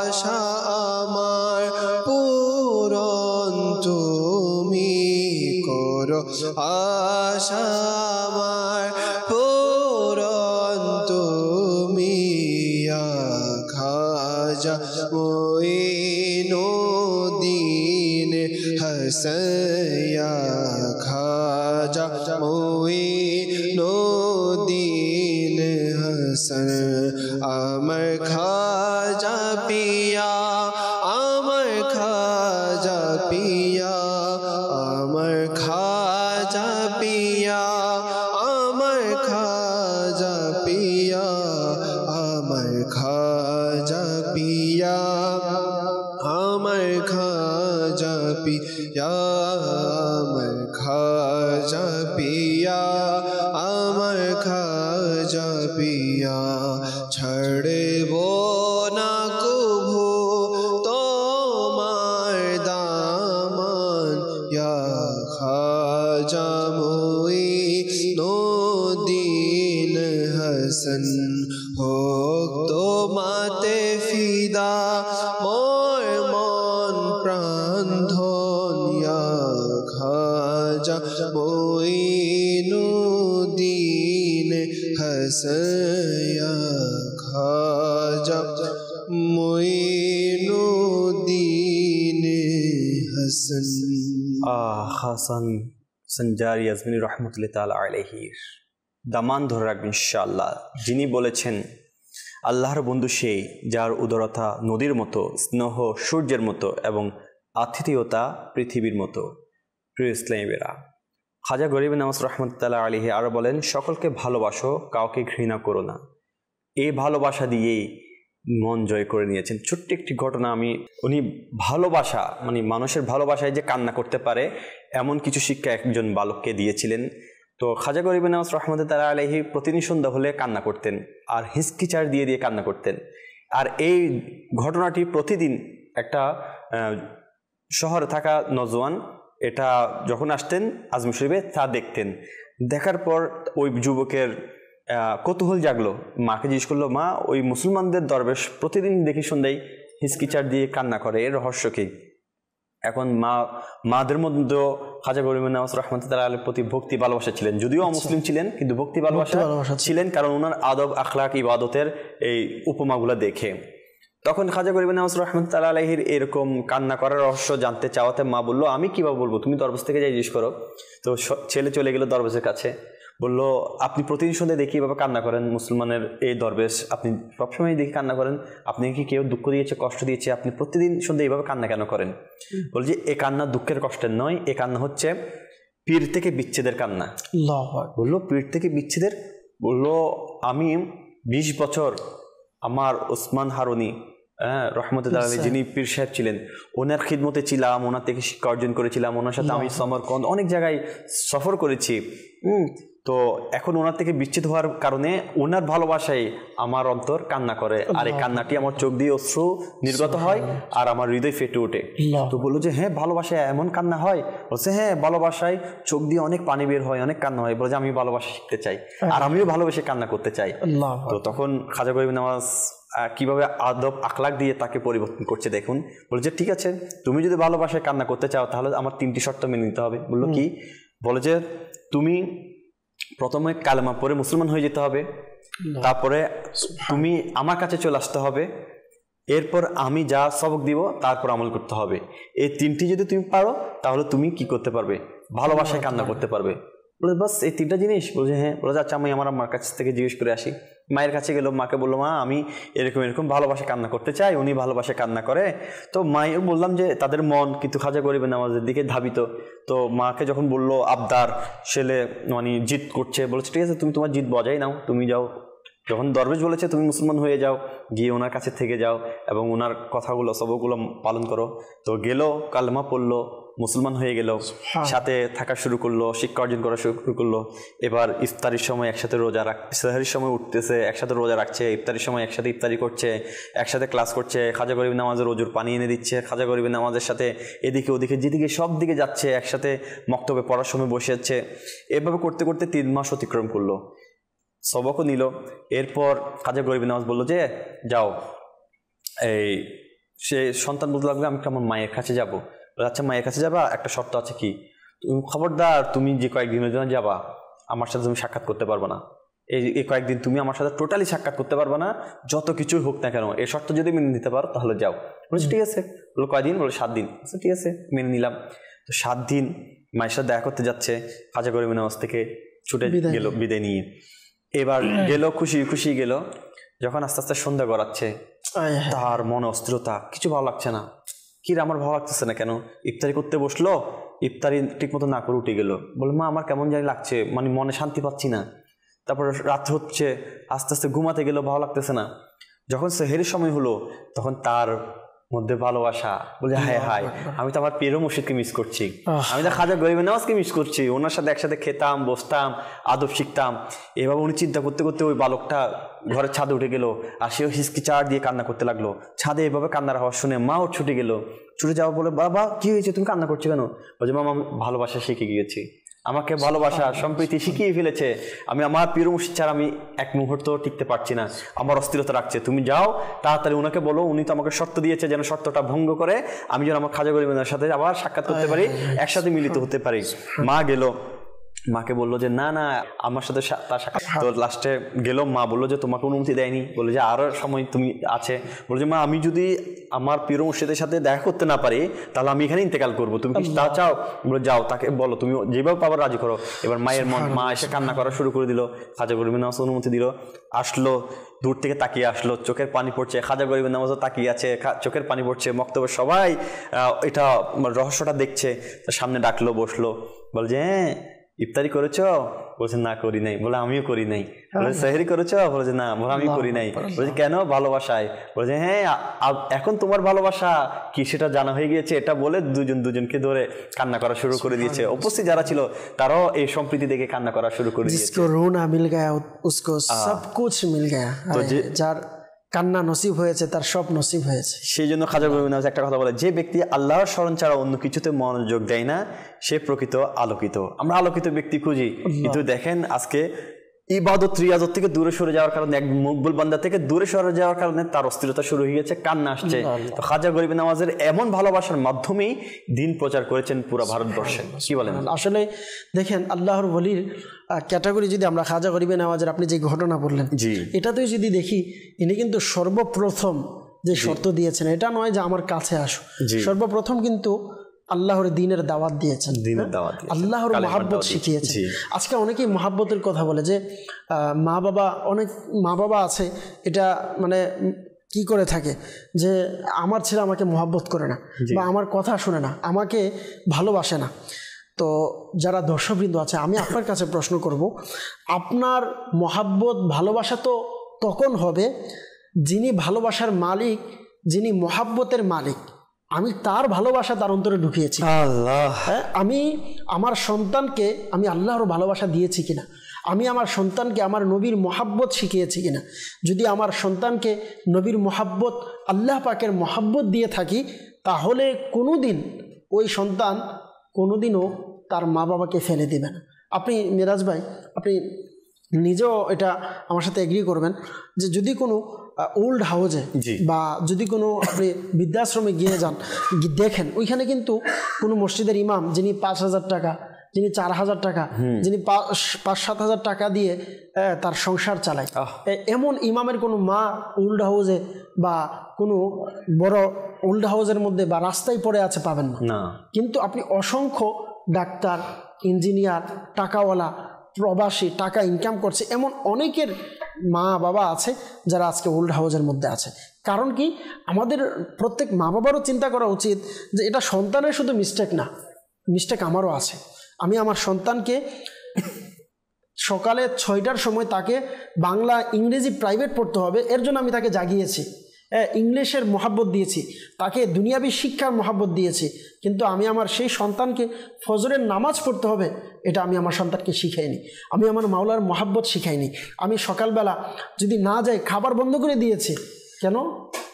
আশা আমার পূরণ তুমি করো আশা আমার পূরণ তুমি ইয়া খাজা মুঈনুদ্দিন হাসান ইয়া খাজা মুঈনুদ্দিন হাসান हसन अमर खाजा पिया अमर खाजा पिया अमर खाजा पिया अमर खाजा पिया अमर खाजा पिया अमर खाजा पिया अमर खाजा पिया अमर खाजा पिया छड़े वो ना कुभो तोमार दामन या खाजा मुईनुद्दीन हसन हो तो माते फिदा मोर मन प्राण धन या खाजा मुईनुद्दीन हसन या खाजा मुईनुद्दीन हसन। হাসান সঞ্জারি আজমিনী রহমতুল্লাহ তাআলা আলাইহির দামান ধরে রাখবেন ইনশাআল্লাহ, যিনি বলেছেন আল্লাহর বন্ধু সেই যার উদারতা নদীর মতো, স্নেহ সূর্যের মতো এবং আতিথেয়তা পৃথিবীর মতো। প্রিয় ইসলামীরা, খাজা গরিব নওয়াজ রহমতুল্লাহ আলাইহি আরও বলেন, সকলকে ভালোবাসো, কাউকে ঘৃণা করো না। এই ভালোবাসা দিয়েই মন জয় করে নিয়েছেন। ছোট্ট একটি ঘটনা উনি ভালোবাসা মানে মানুষের ভালোবাসায় যে কান্না করতে পারে এমন কিছু শিক্ষা একজন বালককে দিয়েছিলেন। তো খাজা গরিব নওয়াজ রহমতুল্লাহ আলাইহি প্রতিদিন সন্ধ্যা হলে কান্না করতেন আর হিসকিচার দিয়ে দিয়ে কান্না করতেন। আর এই ঘটনাটি প্রতিদিন একটা শহরে থাকা নজওয়ান এটা যখন আসতেন আজমির শরীফে তা দেখতেন। দেখার পর ওই যুবকের কৌতূহল জাগলো, মাকে জিজ্ঞেস করলো, মা ওই মুসলমানদের দরবেশ প্রতিদিন দেখি সন্ধ্যায় হিসকিচার দিয়ে কান্না করে, এর রহস্য কি? এখন মাদের মধ্যেও খাজা গরিব নওয়াজ রহমতুল্লাহ আলাইহির প্রতি ভক্তি ভালোবাসা ছিলেন, যদিও অমুসলিম ছিলেন কিন্তু ভক্তি ভালোবাসা ছিলেন, কারণ ওনার আদব আখলাক ইবাদতের এই উপমাগুলো দেখে। তখন খাজা গরিব নওয়াজ রহমতুল্লাহ আলাইহির এরকম কান্না করার রহস্য জানতে চাওয়াতে মা বললো, আমি কিভাবে বলবো, তুমি দরবেশ থেকে যাই জিজ্ঞেস করো। তো ছেলে চলে গেল দরবেশের কাছে, বললো, আপনি প্রতিদিন সন্ধ্যায় দেখি এভাবে কান্না করেন, মুসলমানের এই দরবেশ আপনি সবসময় দেখি কান্না করেন, আপনি কি কেউ দুঃখ দিয়েছে, কষ্ট দিয়েছে, আপনি প্রতিদিন সন্ধ্যায় এইভাবে কান্না কেন করেন? বলছি, এ কান্না দুঃখের কষ্টের নয়, এ কান্না হচ্ছে পীর থেকে বিচ্ছেদের কান্না। বললো, পীর থেকে বিচ্ছেদের? বললো, আমি 20 বছর আমার ওসমান হারুনি রহমতুল্লাহ আলাইহি যিনি পীর সাহেব ছিলেন ওনার খিদমতে ছিলাম, ওনার থেকে শিক্ষা অর্জন করেছিলাম, ওনার সাথে আমি সমরকন্দ অনেক জায়গায় সফর করেছি। তো এখন ওনার থেকে বিচ্ছেদ হওয়ার কারণে ওনার ভালোবাসায় আমার অন্তর কান্না করে, আর এই কান্নাটি আমার চোখ দিয়ে অশ্রু নির্গত হয় আর আমার হৃদয় ফেটে ওঠে। তো বললো যে হ্যাঁ, ভালোবাসায় এমন কান্না হয়? বলছে হ্যাঁ, ভালোবাসায় চোখ দিয়ে অনেক পানি বের হয়, অনেক কান্না হয়। বলে যে আমি ভালোবাসা শিখতে চাই আর আমিও ভালোবেসে কান্না করতে চাই। তো তখন খাজা গরিব নওয়াজ কিভাবে আদব আখলাক দিয়ে তাকে পরিবর্তন করছে দেখুন। বলে যে ঠিক আছে, তুমি যদি ভালোবাসায় কান্না করতে চাও তাহলে আমার 3টি শর্ত মেনে নিতে হবে। বললো কি? বলে যে তুমি প্রথমে কালেমা পড়ে মুসলমান হয়ে যেতে হবে, তারপরে তুমি আমার কাছে চলে আসতে হবে, এরপর আমি যা সবক দিব তারপর আমল করতে হবে। এই 3টি যদি তুমি পারো তাহলে তুমি কি করতে পারবে? ভালোবাসায় কান্না করতে পারবে। বলে বাস এই 3টা জিনিস? বলছে হ্যাঁ। বলে আচ্ছা, আমি আমার মার কাছ থেকে জিজ্ঞেস করে আসি। মায়ের কাছে গেল, মাকে বললো, মা আমি এরকম ভালোবাসা কান্না করতে চাই, উনি ভালোবাসা কান্না করে। তো মায়ের বললাম যে তাদের মন কিন্তু খাজা গরিব নওয়াজের দিকে ধাবিত। তো মাকে যখন বললো আবদার ছেলে মানে জিদ করছে, বলেছে ঠিক আছে, তুমি তোমার জিদ বজাই নাও, তুমি যাও, যখন দরবেশ বলেছে তুমি মুসলমান হয়ে যাও, গিয়ে ওনার কাছে থেকে যাও এবং ওনার কথাগুলো সবগুলো পালন করো। তো গেল, কালেমা পড়লো, মুসলমান হয়ে গেল, সাথে থাকা শুরু করলো, শিক্ষা অর্জন করা শুরু করলো। এবার ইফতারির সময় একসাথে রোজা সেহরির সময় উঠতেছে, একসাথে রোজা রাখছে, ইফতারির সময় একসাথে ইফতারি করছে, একসাথে ক্লাস করছে, খাজা গরিব নামাজের ওজুর পানি এনে দিচ্ছে, খাজা গরিব নামাজের সাথে এদিকে ওদিকে যেদিকে সব দিকে যাচ্ছে, একসাথে মক্তবে পড়ার সময় বসে যাচ্ছে। এভাবে করতে করতে 3 মাস অতিক্রম করলো, সবকও নিল। এরপর খাজা গরিব নওয়াজ বললো যে যাও, এই সে সন্তান বলতে লাগলো আমি আমার মায়ের কাছে যাবো। আচ্ছা, মায়ের কাছে যাবা, একটা শর্ত আছে। কি? খবরদার, তুমি যে কয়েকদিনের জন্য যাবা আমার সাথে তুমি সাক্ষাৎ করতে পারবে না, এই কয়েকদিন তুমি আমার সাথে টোটালি সাক্ষাৎ করতে পারবে না, যত কিছুই হোক না কেন। এই শর্ত যদি মেনে নিতে পারো তাহলে যাও। বলছি ঠিক আছে। বলো কয়দিন? বলো 7 দিন। আচ্ছা ঠিক আছে, মেনে নিলাম। তো 7 দিন মায়ের সাথে দেখা করতে যাচ্ছে, খাজা গরিব নওয়াজ থেকে ছুটে গেল বিদায় নিয়ে। এবার গেল, খুশি খুশি গেল। যখন আস্তে আস্তে সন্ধ্যা গড়াচ্ছে, তার মনে অস্থিরতা, কিছু ভালো লাগছে না। কি রে, আমার ভালো লাগতেছে না কেন? ইফতারি করতে বসলো, ইফতারি ঠিক মতো না করে উঠে গেল। বলে মা আমার কেমন জানি লাগছে, মানে মনে শান্তি পাচ্ছি না। তারপর রাত হচ্ছে, আস্তে আস্তে ঘুমাতে গেল, ভালো লাগতেছে না। যখন সেহেরির সময় হলো, তখন তার মধ্যে ভালোবাসা, বলে হায় হায়, আমি তো আমার প্রিয় মুর্শিদকে মিস করছি, আমি তো খাজা গরিবে নওয়াজকে মিস করছি। ওনার সাথে একসাথে খেতাম, বসতাম, আদব শিখতাম। এভাবে উনি চিন্তা করতে করতে ওই বালকটা ঘরের ছাদে উঠে গেল, আর সেও হিসকি চার দিয়ে কান্না করতে লাগলো। ছাদে এভাবে কান্নার আওয়াজ শুনে মাও ছুটে গেল। ছুটে যাওয়া বলে, বাবা কি হয়েছে, তুমি কান্না করছো কেন? বলছে মামা আমি ভালোবাসা শিখে গিয়েছি, আমাকে ভালোবাসা সম্প্রীতি শিখিয়ে ফেলেছে। আমি আমার প্রিয় মুর্শিদ ছাড়া আমি এক মুহূর্ত টিকতে পারছি না, আমার অস্থিরতা রাখছে। তুমি যাও তাড়াতাড়ি ওনাকে বলো, উনি তো আমাকে শর্ত দিয়েছে যেন শর্তটা ভঙ্গ করে আমি যেন আমার খাজা গরিবের সাথে আবার সাক্ষাৎ করতে পারি, একসাথে মিলিত হতে পারি। মা গেল, মাকে বললো যে না না আমার সাথে তার সাক্ষাৎ। তো লাস্টে গেল, মা বললো যে তোমাকে অনুমতি দেয়নি, বলে যে আরো সময় তুমি আছে। বলে যে মা আমি যদি আমার প্রিয় মুর্শিদের সাথে দেখা করতে না পারি তাহলে আমি এখানে ইন্তেকাল করবো, তুমি কি তা চাও? বলে যাও, তাকে বলো তুমি যেভাবে পাবার রাজি করো। এবার মায়ের মা এসে কান্না করা শুরু করে দিল। খাজা গরিবের নামাজ অনুমতি দিল, আসলো, দূর থেকে তাকিয়ে আসলো, চোখের পানি পড়ছে। খাজা গরিবের নামাজও তাকিয়ে আছে, চোখের পানি পড়ছে। মক্তবের সবাই এটা রহস্যটা দেখছে। সামনে ডাকলো, বসলো, বল যে হ্যাঁ ইফতারি করেছো? বলছে না করি নাই। বলে আমিও করি নাই। বলে সেহরি করেছো? বলেছে না। বলে আমি করি নাই। বলছে কেন? ভালোবাসায়। বলছে হ্যাঁ এখন তোমার ভালোবাসা কি সেটা জানা হয়ে গিয়েছে। এটা বলে দুজনকে ধরে কান্না করা শুরু করে দিয়েছে। উপস্থিত যারা ছিল তারাও এই সম্প্রীতি দেখে কান্না করা শুরু করে দিয়েছে। जिसको रोना मिल गया उसको सब कुछ मिल गया। তো যার কান্না নসিব হয়েছে তার সব নসিব হয়েছে। সেই জন্য খাজা গরিবের নামাজ একটা কথা বলে, যে ব্যক্তি আল্লাহর স্মরণ ছাড়া অন্য কিছুতে মনোযোগ দেয় না সে প্রকৃত আলোকিত। আমরা আলোকিত ব্যক্তি খুঁজি, কিন্তু দেখেন আজকে ইবাদত রিয়াজত থেকে দূরে সরে যাওয়ার কারণে, এক মকবুল বান্দা থেকে দূরে সরে যাওয়ার কারণে তার অস্থিরতা শুরু হয়ে গেছে, কান্না আসছে। তো খাজা গরিবের নামাজের এমন ভালোবাসার মাধ্যমেই দিন প্রচার করেছেন পুরো ভারতবর্ষে। কি বলেন? আসলে দেখেন আল্লাহর ওলির ক্যাটাগরি যদি আমরা খাজা গরিবের নামাজের আপনি যে ঘটনা বললেন, এটাতেও যদি দেখি, ইনি কিন্তু সর্বপ্রথম যে শর্ত দিয়েছেন এটা নয় যে আমার কাছে আসো, সর্বপ্রথম কিন্তু আল্লাহর দ্বীনের দাওয়াত দিয়েছেন, আল্লাহর মহাব্বত শিখিয়েছেন। আজকে অনেকেই মহাব্বতের কথা বলে যে অনেক মা বাবা আছে এটা মানে কি করে থাকে যে আমার ছেলে আমাকে মহাব্বত করে না, বা আমার কথা শুনে না, আমাকে ভালোবাসে না। তো যারা দর্শকবৃন্দ আছে, আমি আপনার কাছে প্রশ্ন করব, আপনার মহাব্বত ভালোবাসা তো তখন হবে যিনি ভালোবাসার মালিক, যিনি মহাব্বতের মালিক, আমি তার ভালোবাসা তার অন্তরে ঢুকিয়েছি। হ্যাঁ, আমি আমার সন্তানকে আমি আল্লাহর ভালোবাসা দিয়েছি কিনা, আমি আমার সন্তানকে আমার নবীর মহাব্বত শিখিয়েছি কিনা। যদি আমার সন্তানকে নবীর মহাব্বত, আল্লাহ পাকের মহাব্বত দিয়ে থাকি, তাহলে কোনোদিন ওই সন্তান কোনোদিনও তার মা বাবাকে ফেলে দেবে না। আপনি মিরাজ ভাই, আপনি নিজেও এটা আমার সাথে এগ্রি করবেন যে যদি কোনো ওল্ড হাউজে বা যদি কোনো আপনি বৃদ্ধাশ্রমে গিয়ে যান, দেখেন ওইখানে কিন্তু কোনো মসজিদের ইমাম যিনি 5,000 টাকা, যিনি 4,000 টাকা, যিনি 5-7,000 টাকা দিয়ে তার সংসার চালায়, এমন ইমামের কোনো মা ওল্ড হাউজে বা কোনো বড় ওল্ড হাউজের মধ্যে বা রাস্তায় পড়ে আছে পাবেন না। কিন্তু আপনি অসংখ্য ডাক্তার, ইঞ্জিনিয়ার, টাকাওয়ালা, প্রবাসী, টাকা ইনকাম করছে, এমন অনেকের মা বাবা আছে যারা আজকে ওল্ড হাউসের মধ্যে আছে। কারণ কি, আমাদের প্রত্যেক মা বাবারও চিন্তা করা উচিত যে এটা সন্তানের শুধু মিস্টেক না, মিস্টেক আমারও আছে। আমি আমার সন্তানকে সকালে 6টার সময় তাকে বাংলা ইংরেজি প্রাইভেট পড়তে হবে, এর জন্য আমি তাকে জাগিয়েছি, ইংলিশের মহাব্বত দিয়েছি, তাকে দুনিয়াবি শিক্ষার মহাব্বত দিয়েছি, কিন্তু আমি আমার সেই সন্তানকে ফজরের নামাজ পড়তে হবে এটা আমি আমার সন্তানকে শিখাইনি, আমি আমার মাওলার মহাব্বত শিখাইনি। আমি সকালবেলা যদি না যাই খাবার বন্ধ করে দিয়েছি, কেন?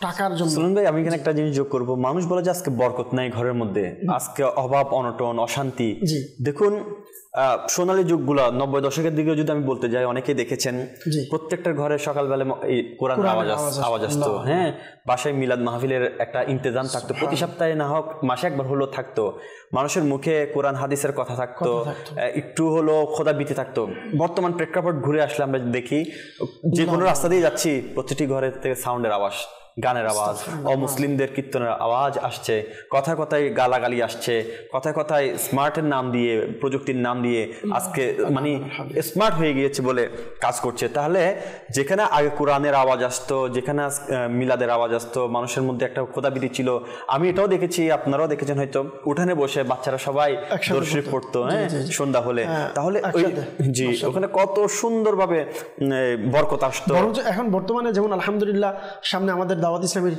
টাকার জন্য। সুলন ভাই, আমি এখানে একটা জিনিস যোগ করবো। মানুষ বলে যে আজকে বরকত নাই ঘরের মধ্যে, আজকে অভাব, অনটন, অশান্তি। দেখুন সোনালী যুগগুলা 90 দশকের দিকে যদি আমি বলতে যাই, অনেকেই দেখেছেন প্রত্যেকটা ঘরে সকালবেলা কোরআন আওয়াজ আসতো। হ্যাঁ, বাসায় মিলাদ মাহফিলের একটা ইন্তজাম থাকতো, প্রতি সপ্তাহে না হোক মাসে একবার হলো থাকতো। মানুষের মুখে কোরআন হাদিসের কথা থাকতো, একটু হলো খোদাবীতি থাকতো। বর্তমান প্রেক্ষাপট ঘুরে আসলে আমরা দেখি যে কোনো রাস্তা দিয়ে যাচ্ছি প্রতিটি ঘরের থেকে সাউন্ডের আওয়াজ, গানের আওয়াজ, অমুসলিমদের কীর্তনের আওয়াজ আসছে, কথায় কথায় গালাগালি আসছে, কথায় কথায় স্মার্টের নাম দিয়ে, প্রযুক্তির নাম দিয়ে আজকে মানে স্মার্ট হয়ে গিয়েছে বলে কাজ করছে। তাহলে যেখানে আগে কোরআনের আওয়াজ আসতো, যেখানে মিলাদের আওয়াজ আসতো, মানুষের মধ্যে একটা খোদাবিধি ছিল। আমি এটাও দেখেছি, আপনারাও দেখেছেন হয়তো, উঠানে বসে বাচ্চারা সবাই দরুদ শরীফ পড়তো সন্ধ্যা হলে। তাহলে জি ওখানে কত সুন্দরভাবে বরকত আসতো। এখন বর্তমানে যেমন আলহামদুলিল্লাহ সামনে আমাদের দাওয়াত ইসলামের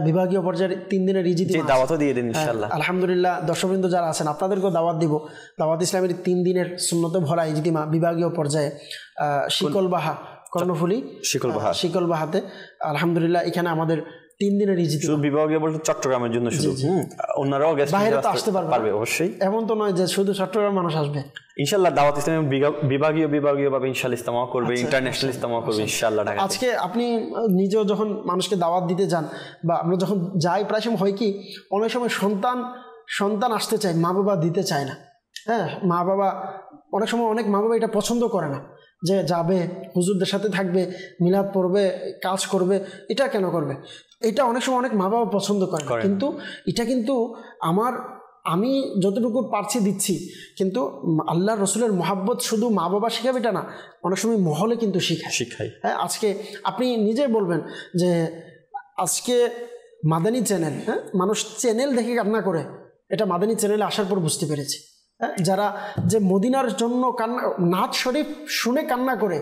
বিভাগীয় পর্যায়ের 3 দিনের ইজতিমা, দাওয়াতও দিয়ে দিন ইনশাআল্লাহ। আলহামদুলিল্লাহ দর্শকবৃন্দ যারা আছেন আপনাদেরকেও দাওয়াত দিব। দাওয়াত ইসলামের 3 দিনের সুন্নতে ভরা ইজতিমা বিভাগীয় পর্যায়ে শিকলবাহা, কর্ণফুলী শিকলবাহাতে আলহামদুলিল্লাহ এখানে আমাদের 3 দিনের ইজতিমা। বিভাগীয় বলতে চট্টগ্রামের জন্য শুধু, অন্যরাও বাইরে তো আসতে পারবে অবশ্যই, এমন তো নয় যে শুধু চট্টগ্রাম মানুষ আসবে। ইনশাআল্লাহ দাওয়াত ইসলামের বিভাগীয় ভাবে ইনশাআল্লাহ ইজতিমা করবে, ইন্টারন্যাশনাল ইজতিমা করবে ইনশাআল্লাহ। আজকে আপনি নিজেও যখন মানুষকে দাওয়াত দিতে যান বা আমরা যখন যাই, প্রায় সময় হয় কি অনেক সময় সন্তান আসতে চায়, মা বাবা দিতে চায় না। মা বাবা অনেক সময়, অনেক মা বাবা এটা পছন্দ করে না যে যাবে হুজুরদের সাথে থাকবে, মিলাদ পড়বে, কাজ করবে, এটা কেন করবে। এটা অনেক সময় অনেক মা বাবা পছন্দ করে, কিন্তু এটা কিন্তু আমি যতটুকু পারছি দিচ্ছি, কিন্তু আল্লাহ রসুলের মহাব্বত শুধু মা বাবা শিখাবে এটা না, অনেক সময় মহলে কিন্তু শিখায়। আজকে আপনি নিজে বলবেন যে আজকে মাদানী চ্যানেল, মানুষ চ্যানেল দেখে কান্না করে, এটা মাদানী চ্যানেলে আসার পর বুঝতে পেরেছি। যারা যে মদিনার জন্য নাত শরীফ শুনে কান্না করে,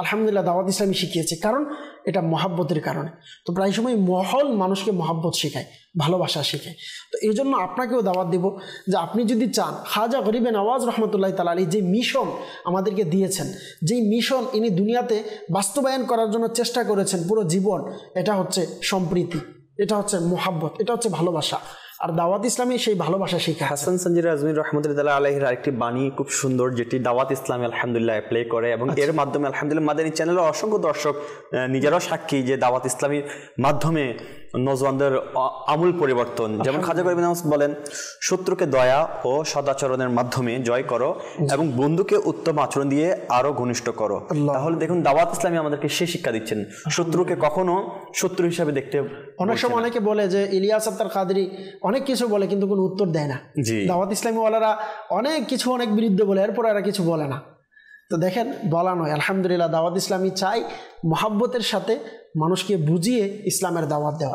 আলহামদুলিল্লাহ দাওয়াত ইসলামী শিখিয়েছে, কারণ এটা মহাব্বতের কারণে। তো প্রায় সময় মহল মানুষকে মহাব্বত শেখায়, ভালোবাসা শেখায়। তো এই জন্য আপনাকেও দাওয়াত দিব যে আপনি যদি চান, খাজা গরিবে নওয়াজ রহমতুল্লাহ তাআলা আলাইহি যে মিশন আমাদেরকে দিয়েছেন, যেই মিশন ইনি দুনিয়াতে বাস্তবায়ন করার জন্য চেষ্টা করেছেন পুরো জীবন, এটা হচ্ছে সম্প্রীতি, এটা হচ্ছে মহাব্বত, এটা হচ্ছে ভালোবাসা। আর দাওয়াত ইসলামী সেই ভালোবাসা শিখা। হাসান সঞ্জির আজমির রহমতুল্লাহ আলাইহির আরেকটি বাণী খুব সুন্দর, যেটি দাওয়াত ইসলামী আলহামদুলিল্লাহ প্লে করে, এবং এর মাধ্যমে আলহামদুলিল্লাহ মাদানী চ্যানেলের অসংখ্য দর্শক নিজেরাও সাক্ষী যে দাওয়াত ইসলামীর মাধ্যমে নওজওয়ানদের আমূল পরিবর্তন। যেমন খাজা গরিব নওয়াজ বলেন, শত্রুকে দয়া ও সদাচরণের মাধ্যমে জয় করো এবং বন্ধুকে উত্তম আচরণ দিয়ে আরো ঘনিষ্ঠ করো। তাহলে দেখুন দাওয়াত ইসলামী আমাদেরকে সে শিক্ষা দিচ্ছেন, শত্রুকে কখনো শত্রু হিসাবে দেখতে। অনেক সময় অনেকে বলে যে ইলিয়াস আত্তার কাদরি অনেক কিছু বলে কিন্তু কোনো উত্তর দেয় না। দাওয়াত ইসলামী ওয়ালারা অনেক কিছু অনেক বিরুদ্ধে বলে, এরপর এরা কিছু বলে না। তো দেখেন, বলা নয়, আলহামদুলিল্লাহ দাওয়াত ইসলামী চাই মহাব্বতের সাথে মানুষকে বুঝিয়ে ইসলামের দাওয়াত দেওয়া।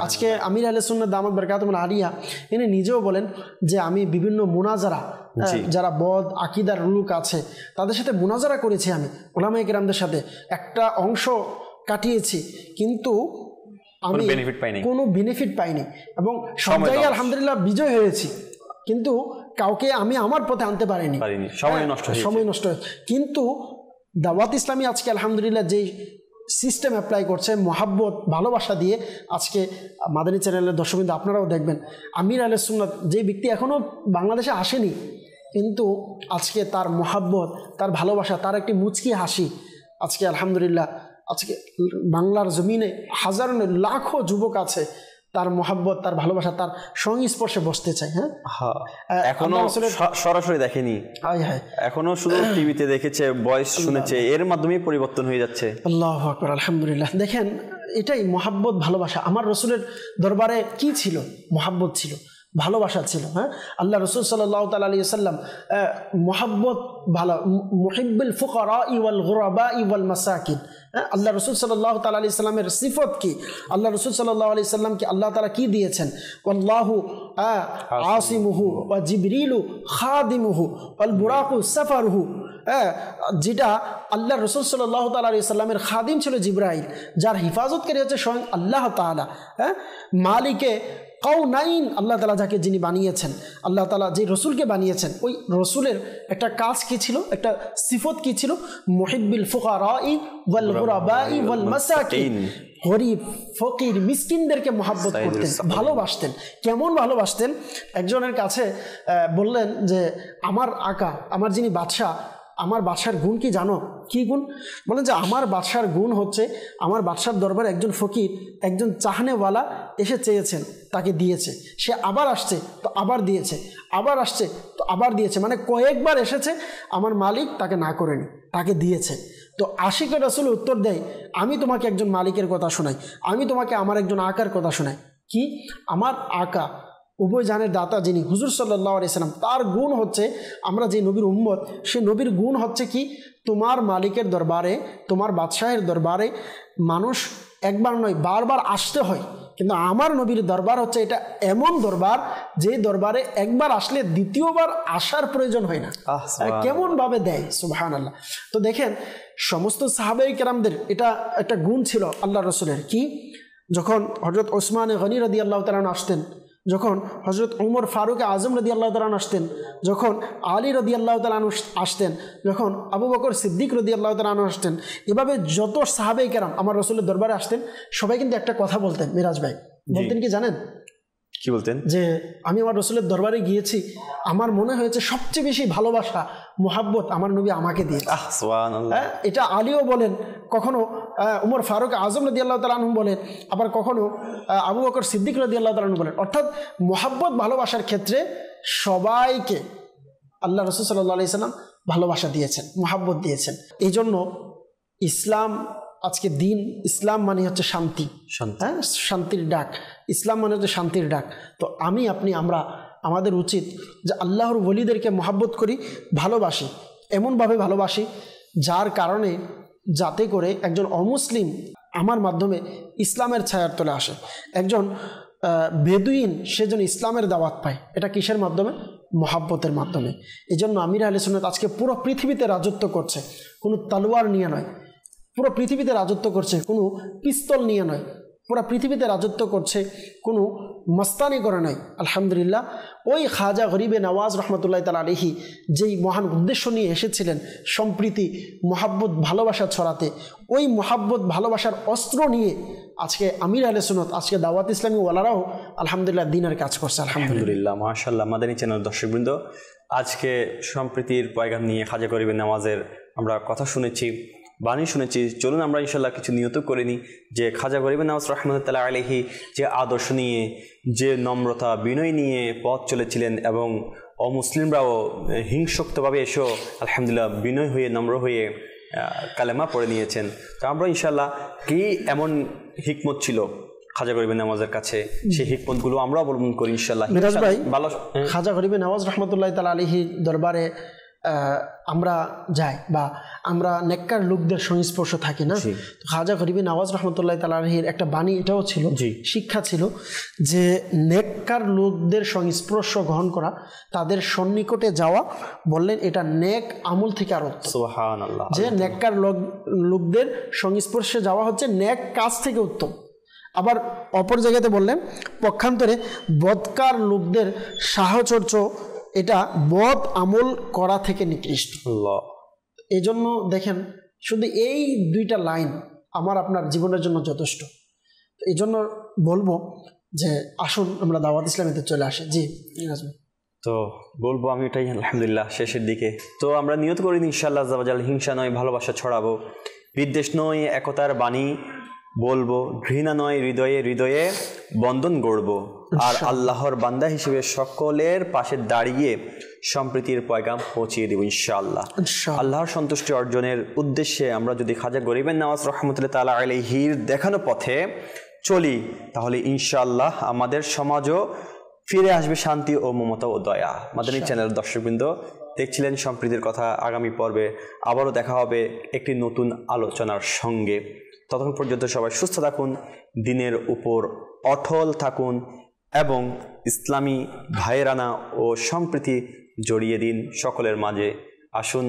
আজকে আমির আহলে সুন্নাত দামাত বারকাতুহুল আলিয়া ইনি নিজেও বলেন যে আমি বিভিন্ন মুনাজারা, যারা বদ আকিদার লোক আছে তাদের সাথে মুনাজারা করেছি, আমি উলামায়ে কেরামদের সাথে একটা অংশ কাটিয়েছি, কিন্তু আমি কোনো বেনিফিট পাইনি, এবং সব জায়গায় আলহামদুলিল্লাহ বিজয় হয়েছি, কিন্তু কাউকে আমি আমার পথে আনতে পারিনি, সময় নষ্ট হয়েছে। কিন্তু দাওয়াত ইসলামী আজকে আলহামদুলিল্লাহ যে সিস্টেম অ্যাপ্লাই করছে মহাব্বত ভালোবাসা দিয়ে, আজকে মাদানী চ্যানেলের দর্শকবৃন্দ আপনারাও দেখবেন, আমির আহলে সুন্নাত যে ব্যক্তি এখনও বাংলাদেশে আসেনি, কিন্তু আজকে তার মহাব্বত, তার ভালোবাসা, তার একটি মুচকি হাসি আজকে আলহামদুলিল্লাহ আজকে বাংলার জমিনে হাজারো লাখো যুবক আছে, তার মহাব্বত, তার ভালোবাসা, তার সংস্পর্শে বসতে চাই। এখনো সরাসরি দেখেনি, এখনো শুধু টিভিতে দেখেছে, ভয়েস শুনেছে, এর মাধ্যমেই পরিবর্তন হয়ে যাচ্ছে। আল্লাহু আকবার, আলহামদুলিল্লাহ। দেখেন, এটাই মহাব্বত, ভালোবাসা। আমার রসুলের দরবারে কি ছিল? মহাব্বত ছিল, ভালোবাসা ছিল। আল্লাহ রসুল সাল্লাল্লাহু তাআলা আলাইহি ওয়াসাল্লাম মহাব্বত, ভালো, মুহিব্বুল ফুকারা ওয়াল গুরাবা ওয়াল মাসাকিন। আল্লাহ রসুল সাল্লাল্লাহু তাআলা আলাইহি ওয়াসাল্লামের সিফত কি? আল্লাহ রসুল সাল্লাল্লাহু আলাইহি ওয়াসাল্লামকে আল্লাহ তাআলা কি দিয়েছেন? আল্লাহু আসিমুহু ওয়া জিবরিলু খাদিমুহু ওয়াল বুরাকু সাফারুহু। যেটা আল্লাহ রসুল সাল্লাল্লাহু তাআলা আলাইহি ওয়াসাল্লামের খাদিম ছিল জিবরাইল, যার হিফাজতকারী হচ্ছে স্বয়ং আল্লাহ তাআলা। মালিকে কাউনাইন, আল্লাহ তাআলা যাকে যিনি বানিয়েছেন, আল্লাহ তাআলা যে রসুলকে বানিয়েছেন, ওই রসুলের একটা কাজ কি ছিল, একটা সিফত কি ছিল? মুহিব্বুল ফুকারাই ওয়াল গুরাবাই ওয়াল মাসাকিন। গরিব, ফকির, মিসকিনদেরকে মহাব্বত করতেন, ভালোবাসতেন। কেমন ভালোবাসতেন? একজনের কাছে বললেন যে আমার আকা, আমার যিনি বাদশাহ, আমার বাদশার গুণ কি জানো? কি গুণ? বলেন যে আমার বাদশার গুণ হচ্ছে, আমার বাদশার দরবারে একজন ফকির, একজন চাহনেওয়ালা এসে চেয়েছেন, তাকে দিয়েছে, সে আবার আসছে তো আবার দিয়েছে, আবার আসছে তো আবার দিয়েছে, মানে কয়েকবার এসেছে, আমার মালিক তাকে না করেনি, তাকে দিয়েছে। তো আশিকের রাসূল উত্তর দেয়, আমি তোমাকে একজন মালিকের কথা শোনাই, আমি তোমাকে আমার একজন আকার কথা শোনাই। কি? আমার আকা, উভয় জানের দাতা যিনি হুজুর সাল্লাল্লাহু আলাইহি সাল্লাম, তার গুণ হচ্ছে, আমরা যে নবীর উম্মত, সে নবীর গুণ হচ্ছে কি, তোমার মালিকের দরবারে, তোমার বাদশাহের দরবারে মানুষ একবার নয় বারবার আসতে হয়, কিন্তু আমার নবীর দরবার হচ্ছে এটা এমন দরবার যে দরবারে একবার আসলে দ্বিতীয়বার আসার প্রয়োজন হয় না। কেমন ভাবে দেয়, সুবহানাল্লাহ। তো দেখেন, সমস্ত সাহাবায়ে কেরামদের এটা একটা গুণ ছিল আল্লাহ রসুলের। কি? যখন হযরত ওসমান গনি রাদিয়াল্লাহু তাআলা আসতেন, যখন হযরত উমর ফারুক আজম রাদিয়াল্লাহু তাআলা আসতেন, যখন আলী রাদিয়াল্লাহু তাআলা আসতেন, যখন আবু বকর সিদ্দিক রাদিয়াল্লাহু তাআলা আসতেন, এভাবে যত সাহাবায়ে কেরাম আমার রাসূলের দরবারে আসতেন, সবাই কিন্তু একটা কথা বলতেন। মিরাজ ভাই বলতেন কি জানেন? কি বলতেন? যে আমি আমার রাসূলের দরবারে গিয়েছি, আমার মনে হয়েছে সবচেয়ে বেশি ভালোবাসা মুহাব্বত আমার নবী আমাকে দিয়েছে। সুবহানাল্লাহ। এটা আলীও বলেন, কখনো উমর ফারুক আজম রাদিয়াল্লাহু তাআলা আনহু বলেন, আবার কখনো আবু বকর সিদ্দিক রাদিয়াল্লাহু তাআলা আনহু বলেন। অর্থাৎ মুহাব্বত ভালোবাসার ক্ষেত্রে সবাইকে আল্লাহ রাসূল সাল্লাল্লাহু আলাইহি সাল্লাম ভালোবাসা দিয়েছেন, মুহাব্বত দিয়েছেন। এই জন্য ইসলাম, আজকে দিন ইসলাম মানে হচ্ছে শান্তি, হ্যাঁ, শান্তির ডাক। ইসলাম মানে হচ্ছে শান্তির ডাক। তো আমি আপনি আমরা আমাদের উচিত যে আল্লাহর ওলিদেরকে মহব্বত করি, ভালোবাসি, এমনভাবে ভালোবাসি যার কারণে যাতে করে একজন অমুসলিম আমার মাধ্যমে ইসলামের ছায়ার তলে আসে। একজন বেদুইন সে যেন ইসলামের দাওয়াত পায়। এটা কিসের মাধ্যমে? মহাব্বতের মাধ্যমে। এই জন্য আমির আহলে সুন্নাত আজকে পুরো পৃথিবীতে রাজত্ব করছে, কোনো তলোয়ার নিয়ে নয়। পুরো পৃথিবীতে রাজত্ব করছে কোনো পিস্তল নিয়ে নয়। পুরো পৃথিবীতে রাজত্ব করছে কোনো মস্তানি করে নয়। আলহামদুলিল্লাহ, ওই খাজা গরিবে নওয়াজ রহমতুল্লাহ তাআলা আলাইহি যেই মহান উদ্দেশ্য নিয়ে এসেছিলেন সম্প্রীতি, মহাব্বত, ভালোবাসা ছড়াতে, ওই মহাব্বত ভালোবাসার অস্ত্র নিয়ে আজকে আমির আহলে সুন্নাত, আজকে দাওয়াত ইসলামী ওয়ালারাও আলহামদুলিল্লাহ দিনের কাজ করছে। আলহামদুলিল্লাহ, মাশাআল্লাহ। মাদানী চ্যানেল দর্শকবৃন্দ, আজকে সম্প্রীতির পয়গাম নিয়ে খাজা গরিবে নওয়াজের আমরা কথা শুনেছি, বাণী শুনেছি। চলুন আমরা ইনশাল্লাহ কিছু নিয়ত করে নিই যে খাজা গরিবে নওয়াজ রহমতুল্লাহ আলাইহি যে আদর্শ নিয়ে, যে নম্রতা বিনয় নিয়ে পথ চলেছিলেন এবং অমুসলিমরাও হিংসুক্তভাবে এসেও আলহামদুলিল্লাহ বিনয় হয়ে, নম্র হয়ে কালেমা পড়ে নিয়েছেন। তো আমরা ইনশাল্লাহ কি এমন হিকমত ছিল খাজা গরিবে নওয়াজের কাছে, সেই হিকমতগুলো আমরা অবলম্বন করি ইনশাল্লাহ। মিরাজ ভাই, ভালো খাজা গরিবে নওয়াজ রহমতুল্লাহ তাআলা আলাইহির দরবারে আমরা যাই বা আমরা নেককার লোকদের সংস্পর্শ থাকি না। খাজা গরিবে নওয়াজ রহমতুল্লাহ তাআলা আলাইহির একটা বাণী এটাও ছিল, শিক্ষা ছিল যে নেককার লোকদের সংস্পর্শ গ্রহণ করা, তাদের সন্নিকটে যাওয়া, বললেন এটা নেক আমল থেকে আর উত্তম। সুবহানাল্লাহ। যে নেককার লোকদের সংস্পর্শে যাওয়া হচ্ছে নেক কাজ থেকে উত্তম। আবার অপর জায়গাতে বললেন পক্ষান্তরে বদকার লোকদের সাহচর্য এটা বদ আমল করা থেকে নিকৃষ্ট। এই জন্য দেখেন, শুধু এই দুইটা লাইন আমার আপনার জীবনের জন্য যথেষ্ট। এই জন্য বলবো যে আসুন আমরা দাওয়াত ইসলামীতে চলে আসি। জি তো বলবো আমি এটাই, আলহামদুলিল্লাহ শেষের দিকে। তো আমরা নিয়ত করি ইনশাআল্লাহ আজ্জা ওয়া জাল, হিংসা নয় ভালোবাসা ছড়াবো, বিদ্বেষ নয় একতার বাণী বলবো, ঘৃণা নয় হৃদয়ে হৃদয়ে বন্ধন গড়বো, আর আল্লাহর বান্দা হিসেবে সকলের পাশে দাঁড়িয়ে সম্প্রীতির পয়গাম পৌঁছিয়ে দেব ইনশাআল্লাহ। আল্লাহর সন্তুষ্টি অর্জনের উদ্দেশ্যে আমরা যদি খাজা গরিবে নওয়াজ রহমতুল্লাহ তাআলা আলাইহির দেখানো পথে চলি, তাহলে ইনশাআল্লাহ আমাদের সমাজও ফিরে আসবে শান্তি ও মমতা ও দয়া। মাদানী চ্যানেল দর্শকবৃন্দ, দেখছিলেন সম্প্রীতির কথা। আগামী পর্বে আবারও দেখা হবে একটি নতুন আলোচনার সঙ্গে। ততক্ষণ পর্যন্ত সবাই সুস্থ থাকুন, দিনের উপর অটল থাকুন এবং ইসলামী ভাইরানা ও সম্প্রীতি জড়িয়ে দিন সকলের মাঝে। আসুন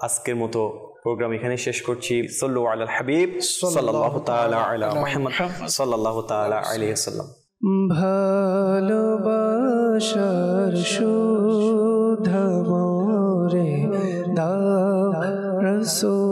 আজকের মতো প্রোগ্রাম এখানে শেষ করছি। সাল্লু আলাল হাবিব সাল্লাল্লাহু তাআলা আলা মুহাম্মদ সাল্লাল্লাহু তাআলা আলাইহি ওয়াসাল্লাম। ভালোবাসার সুধা মোরে দাও রাসূল।